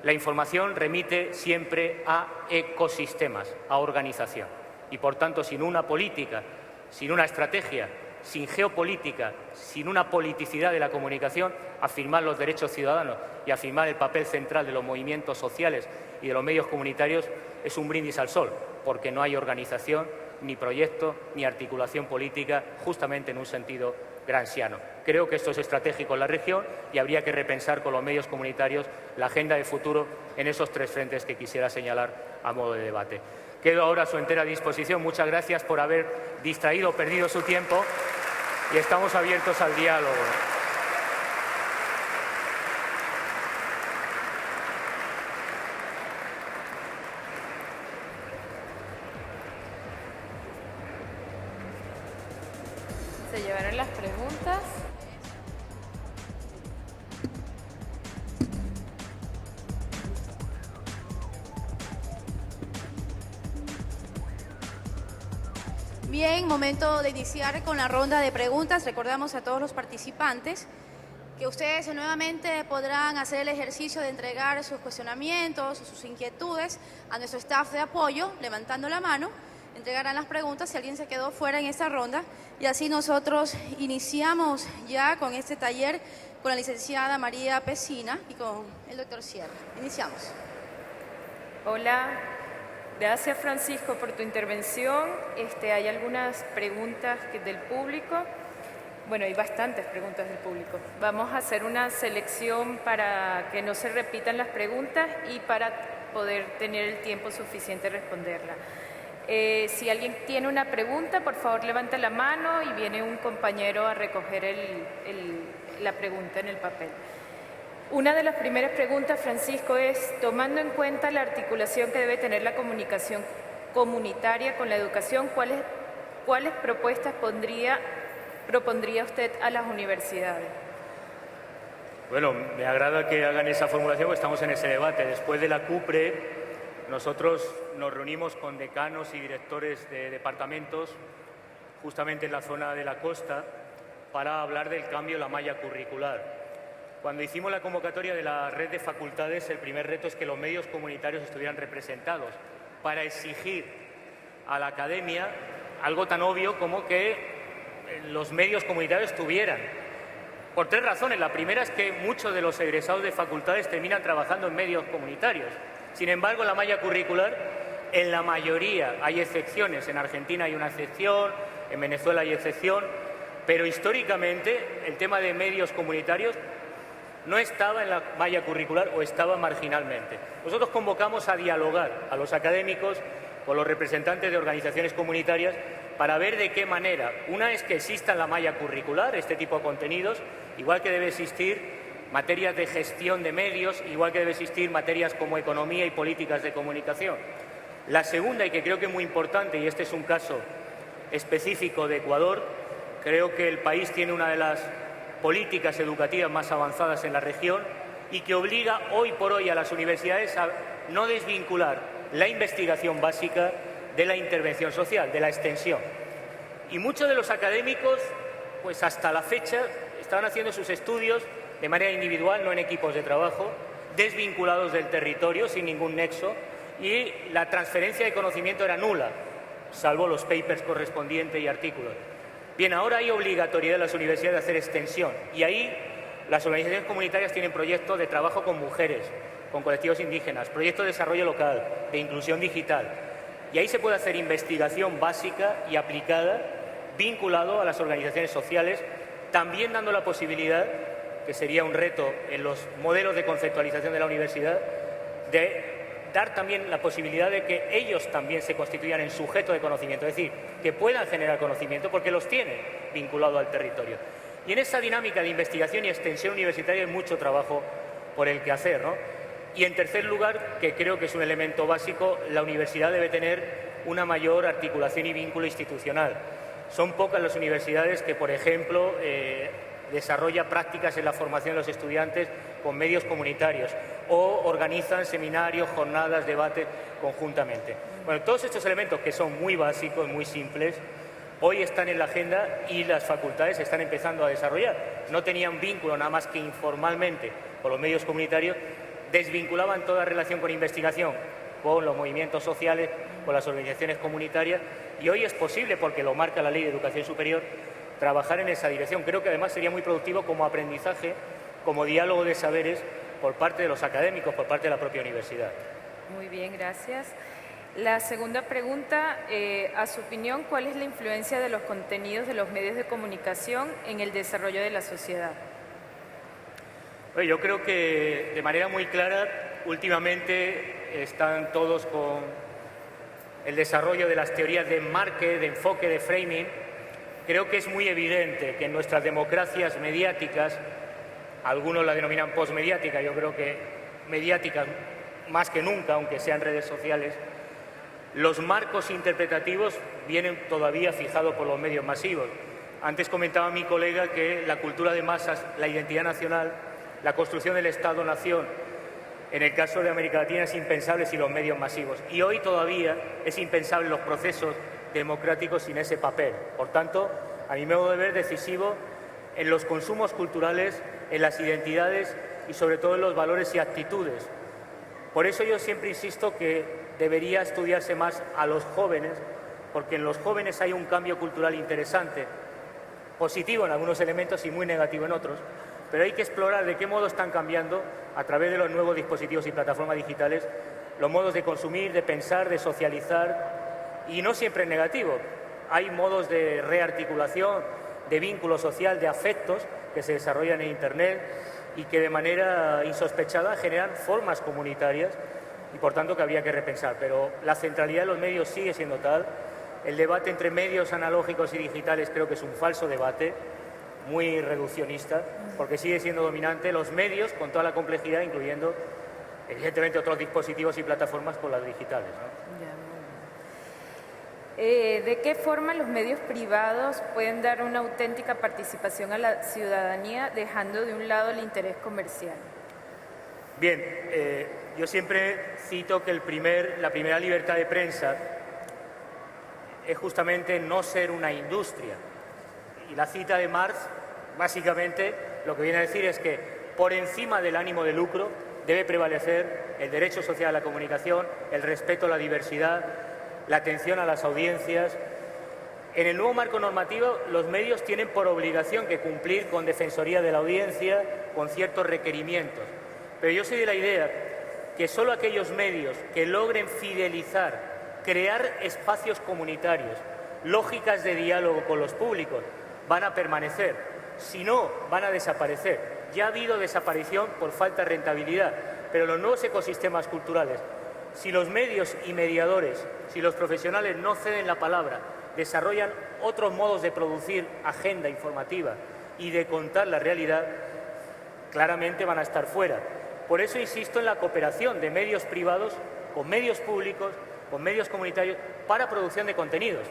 la información remite siempre a ecosistemas, a organización. Y, por tanto, sin una política, sin una estrategia, sin geopolítica, sin una politicidad de la comunicación, afirmar los derechos ciudadanos y afirmar el papel central de los movimientos sociales y de los medios comunitarios es un brindis al sol, porque no hay organización, ni proyecto, ni articulación política, justamente en un sentido gramsciano. Creo que esto es estratégico en la región y habría que repensar con los medios comunitarios la agenda de futuro en esos 3 frentes que quisiera señalar a modo de debate. Quedo ahora a su entera disposición. Muchas gracias por haber distraído o perdido su tiempo y estamos abiertos al diálogo. se llevaron las preguntas. Bien, momento de iniciar con la ronda de preguntas. Recordamos a todos los participantes que ustedes nuevamente podrán hacer el ejercicio de entregar sus cuestionamientos, sus inquietudes a nuestro staff de apoyo, levantando la mano. Entregarán las preguntas si alguien se quedó fuera en esta ronda y así nosotros iniciamos ya con este taller con la licenciada María Pesina y con el doctor Sierra. Iniciamos. Hola, gracias Francisco por tu intervención. Hay algunas preguntas del público. Bueno, hay bastantes preguntas del público. Vamos a hacer una selección para que no se repitan las preguntas y para poder tener el tiempo suficiente de responderla. Si alguien tiene una pregunta, por favor levanta la mano y viene un compañero a recoger la pregunta en el papel. Una de las primeras preguntas, Francisco, es, tomando en cuenta la articulación que debe tener la comunicación comunitaria con la educación, ¿cuáles propuestas propondría usted a las universidades? Bueno, me agrada que hagan esa formulación, porque estamos en ese debate. Después de la CUPRE, nosotros nos reunimos con decanos y directores de departamentos, justamente en la zona de la costa, para hablar del cambio en la malla curricular. Cuando hicimos la convocatoria de la red de facultades, el primer reto es que los medios comunitarios estuvieran representados, para exigir a la academia algo tan obvio como que los medios comunitarios tuvieran. Por tres razones. La primera es que muchos de los egresados de facultades terminan trabajando en medios comunitarios. Sin embargo, en la malla curricular, en la mayoría hay excepciones. En Argentina hay una excepción, en Venezuela hay excepción, pero históricamente el tema de medios comunitarios no estaba en la malla curricular o estaba marginalmente. Nosotros convocamos a dialogar a los académicos con los representantes de organizaciones comunitarias para ver de qué manera. Una es que exista en la malla curricular este tipo de contenidos, igual que debe existir materias de gestión de medios, igual que debe existir materias como economía y políticas de comunicación. La segunda, y que creo que es muy importante, y este es un caso específico de Ecuador, creo que el país tiene una de las políticas educativas más avanzadas en la región y que obliga hoy por hoy a las universidades a no desvincular la investigación básica de la intervención social, de la extensión. Y muchos de los académicos, pues hasta la fecha, estaban haciendo sus estudios de manera individual, no en equipos de trabajo, desvinculados del territorio, sin ningún nexo, y la transferencia de conocimiento era nula, salvo los papers correspondientes y artículos. Bien, ahora hay obligatoriedad de las universidades de hacer extensión, y ahí las organizaciones comunitarias tienen proyectos de trabajo con mujeres, con colectivos indígenas, proyectos de desarrollo local, de inclusión digital. Y ahí se puede hacer investigación básica y aplicada, vinculado a las organizaciones sociales, también dando la posibilidad, que sería un reto en los modelos de conceptualización de la universidad, de dar también la posibilidad de que ellos también se constituyan en sujeto de conocimiento, es decir, que puedan generar conocimiento porque los tienen vinculado al territorio. Y en esa dinámica de investigación y extensión universitaria hay mucho trabajo por el que hacer, ¿no? Y en tercer lugar, que creo que es un elemento básico, la universidad debe tener una mayor articulación y vínculo institucional. Son pocas las universidades que, por ejemplo, desarrollan prácticas en la formación de los estudiantes con medios comunitarios o organizan seminarios, jornadas, debates conjuntamente. Bueno, todos estos elementos que son muy básicos, muy simples, hoy están en la agenda y las facultades están empezando a desarrollar. No tenían vínculo nada más que informalmente con los medios comunitarios, desvinculaban toda relación con investigación, con los movimientos sociales, con las organizaciones comunitarias, y hoy es posible, porque lo marca la Ley de Educación Superior, trabajar en esa dirección. Creo que además sería muy productivo como aprendizaje, como diálogo de saberes por parte de los académicos, por parte de la propia universidad. Muy bien, gracias. La segunda pregunta, a su opinión, ¿cuál es la influencia de los contenidos de los medios de comunicación en el desarrollo de la sociedad? Yo creo que de manera muy clara, últimamente están todos con el desarrollo de las teorías de enmarque, de enfoque, de framing. Creo que es muy evidente que en nuestras democracias mediáticas, algunos la denominan postmediática, yo creo que mediáticas más que nunca, aunque sean redes sociales, los marcos interpretativos vienen todavía fijados por los medios masivos. Antes comentaba mi colega que la cultura de masas, la identidad nacional, la construcción del Estado-nación, en el caso de América Latina es impensable sin los medios masivos. Y hoy todavía es impensable los procesos democráticos sin ese papel. Por tanto, a mi modo de ver, decisivo en los consumos culturales, en las identidades y sobre todo en los valores y actitudes. Por eso yo siempre insisto que debería estudiarse más a los jóvenes, porque en los jóvenes hay un cambio cultural interesante, positivo en algunos elementos y muy negativo en otros, pero hay que explorar de qué modo están cambiando, a través de los nuevos dispositivos y plataformas digitales, los modos de consumir, de pensar, de socializar, y no siempre en negativo. Hay modos de rearticulación, de vínculo social, de afectos que se desarrollan en Internet y que de manera insospechada generan formas comunitarias y por tanto que habría que repensar. Pero la centralidad de los medios sigue siendo tal. El debate entre medios analógicos y digitales creo que es un falso debate, muy reduccionista, porque sigue siendo dominante los medios con toda la complejidad, incluyendo evidentemente otros dispositivos y plataformas con las digitales, ¿no? Ya, muy bien. ¿De qué forma los medios privados pueden dar una auténtica participación a la ciudadanía dejando de un lado el interés comercial? Bien, yo siempre cito que la primera libertad de prensa es justamente no ser una industria. Y la cita de Marx, básicamente, lo que viene a decir es que por encima del ánimo de lucro debe prevalecer el derecho social a la comunicación, el respeto a la diversidad, la atención a las audiencias. En el nuevo marco normativo, los medios tienen por obligación que cumplir con defensoría de la audiencia, con ciertos requerimientos. Pero yo soy de la idea que solo aquellos medios que logren fidelizar, crear espacios comunitarios, lógicas de diálogo con los públicos, van a permanecer. Si no, van a desaparecer. Ya ha habido desaparición por falta de rentabilidad, pero los nuevos ecosistemas culturales, si los medios y mediadores, si los profesionales no ceden la palabra, desarrollan otros modos de producir agenda informativa y de contar la realidad, claramente van a estar fuera. Por eso insisto en la cooperación de medios privados con medios públicos, con medios comunitarios, para producción de contenidos,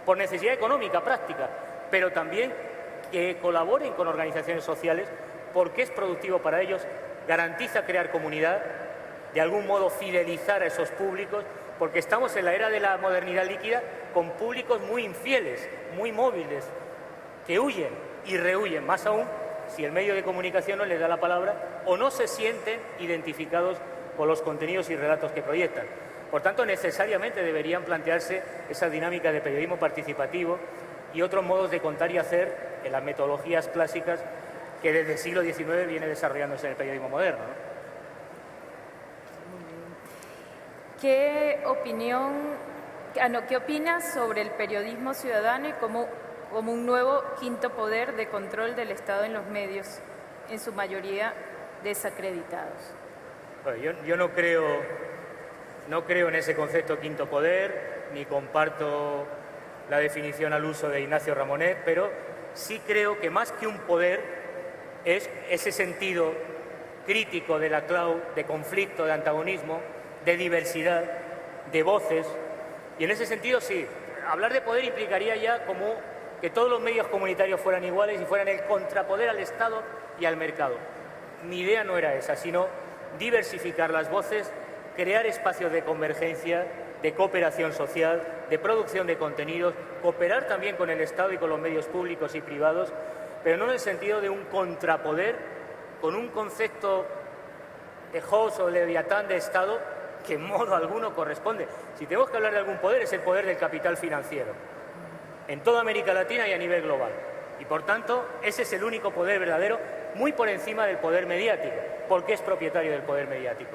por necesidad económica, práctica, pero también que colaboren con organizaciones sociales porque es productivo para ellos, garantiza crear comunidad, de algún modo fidelizar a esos públicos, porque estamos en la era de la modernidad líquida con públicos muy infieles, muy móviles, que huyen y rehuyen, más aún si el medio de comunicación no les da la palabra o no se sienten identificados con los contenidos y relatos que proyectan. Por tanto, necesariamente deberían plantearse esa dinámica de periodismo participativo y otros modos de contar y hacer en las metodologías clásicas que desde el siglo XIX viene desarrollándose en el periodismo moderno, ¿no? ¿Qué opinas sobre el periodismo ciudadano y como un nuevo quinto poder de control del Estado en los medios, en su mayoría desacreditados? Bueno, yo no creo en ese concepto quinto poder, ni comparto la definición al uso de Ignacio Ramonet, pero sí creo que más que un poder es ese sentido crítico de la clau, de conflicto, de antagonismo, de diversidad, de voces. Y en ese sentido, sí, hablar de poder implicaría ya como que todos los medios comunitarios fueran iguales y fueran el contrapoder al Estado y al mercado. Mi idea no era esa, sino diversificar las voces, crear espacios de convergencia, de cooperación social, de producción de contenidos, cooperar también con el Estado y con los medios públicos y privados, pero no en el sentido de un contrapoder con un concepto de Hobbes o Leviatán de Estado que en modo alguno corresponde. Si tenemos que hablar de algún poder, es el poder del capital financiero, en toda América Latina y a nivel global. Y por tanto, ese es el único poder verdadero, muy por encima del poder mediático, porque es propietario del poder mediático.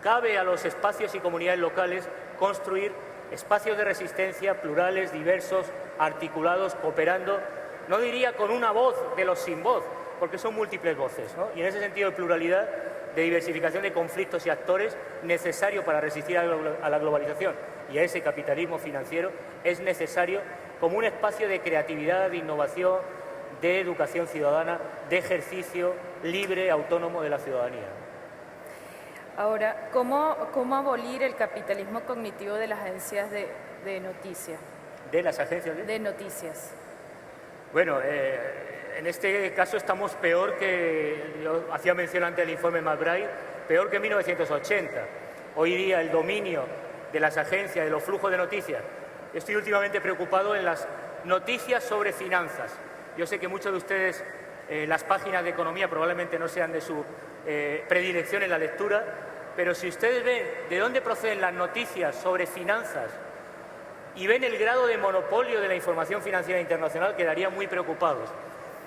Cabe a los espacios y comunidades locales construir espacios de resistencia plurales, diversos, articulados, cooperando, no diría con una voz de los sin voz, porque son múltiples voces, ¿no? Y en ese sentido de pluralidad, de diversificación de conflictos y actores necesario para resistir a la globalización y a ese capitalismo financiero, es necesario como un espacio de creatividad, de innovación, de educación ciudadana, de ejercicio libre, autónomo de la ciudadanía. Ahora, ¿cómo abolir el capitalismo cognitivo de las agencias de noticias? ¿De las agencias? De noticias. Bueno, en este caso estamos peor que, yo hacía mención antes del informe McBride, peor que en 1980. Hoy día el dominio de las agencias, de los flujos de noticias. Estoy últimamente preocupado en las noticias sobre finanzas. Yo sé que muchos de ustedes, las páginas de economía probablemente no sean de su predilección en la lectura, pero si ustedes ven de dónde proceden las noticias sobre finanzas y ven el grado de monopolio de la información financiera internacional, quedarían muy preocupados.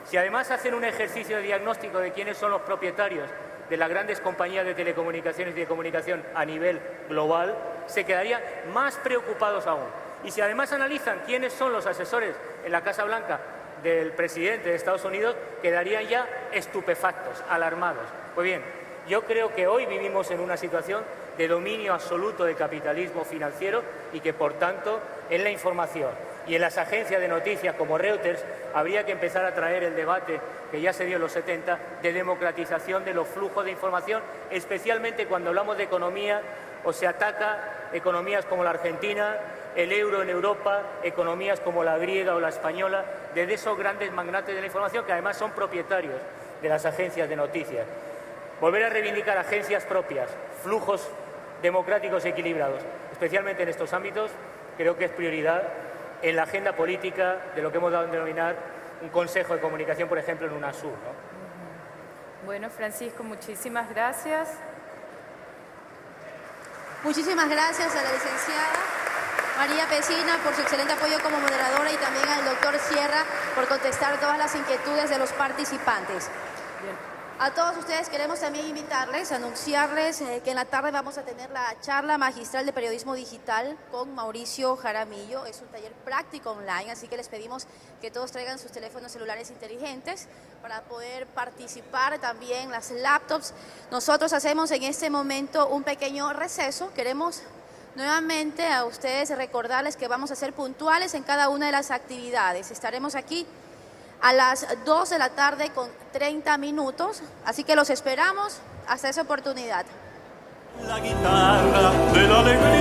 Si además hacen un ejercicio de diagnóstico de quiénes son los propietarios de las grandes compañías de telecomunicaciones y de comunicación a nivel global, se quedarían más preocupados aún. Y si además analizan quiénes son los asesores en la Casa Blanca del presidente de Estados Unidos, quedarían ya estupefactos, alarmados. Pues bien, yo creo que hoy vivimos en una situación de dominio absoluto del capitalismo financiero y que, por tanto, en la información y en las agencias de noticias como Reuters habría que empezar a traer el debate que ya se dio en los 70 de democratización de los flujos de información, especialmente cuando hablamos de economía o se ataca economías como la argentina, el euro en Europa, economías como la griega o la española, desde esos grandes magnates de la información que además son propietarios de las agencias de noticias. Volver a reivindicar agencias propias, flujos democráticos equilibrados, especialmente en estos ámbitos, creo que es prioridad en la agenda política de lo que hemos dado a denominar un consejo de comunicación, por ejemplo, en UNASUR, ¿no? Bueno, Francisco, muchísimas gracias. Muchísimas gracias a la licenciada María Pesina por su excelente apoyo como moderadora y también al doctor Sierra por contestar todas las inquietudes de los participantes. Bien. A todos ustedes queremos también invitarles, anunciarles que en la tarde vamos a tener la charla magistral de periodismo digital con Mauricio Jaramillo. Es un taller práctico online, así que les pedimos que todos traigan sus teléfonos celulares inteligentes para poder participar, también las laptops. Nosotros hacemos en este momento un pequeño receso. Queremos nuevamente a ustedes recordarles que vamos a ser puntuales en cada una de las actividades. Estaremos aquí a las 2 de la tarde con 30 minutos, así que los esperamos hasta esa oportunidad. La guitarra de la alegría,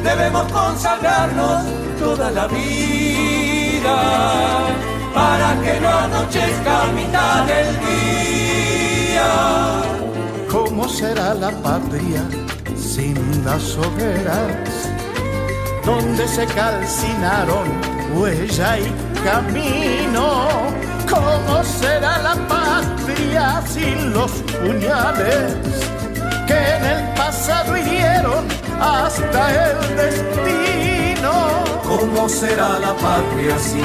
debemos consagrarnos toda la vida, para que no anochezca a mitad del día. ¿Cómo será la patria sin las hogueras, donde se calcinaron huella y camino? ¿Cómo será la patria sin los puñales que en el pasado hirieron hasta el destino? ¿Cómo será la patria sin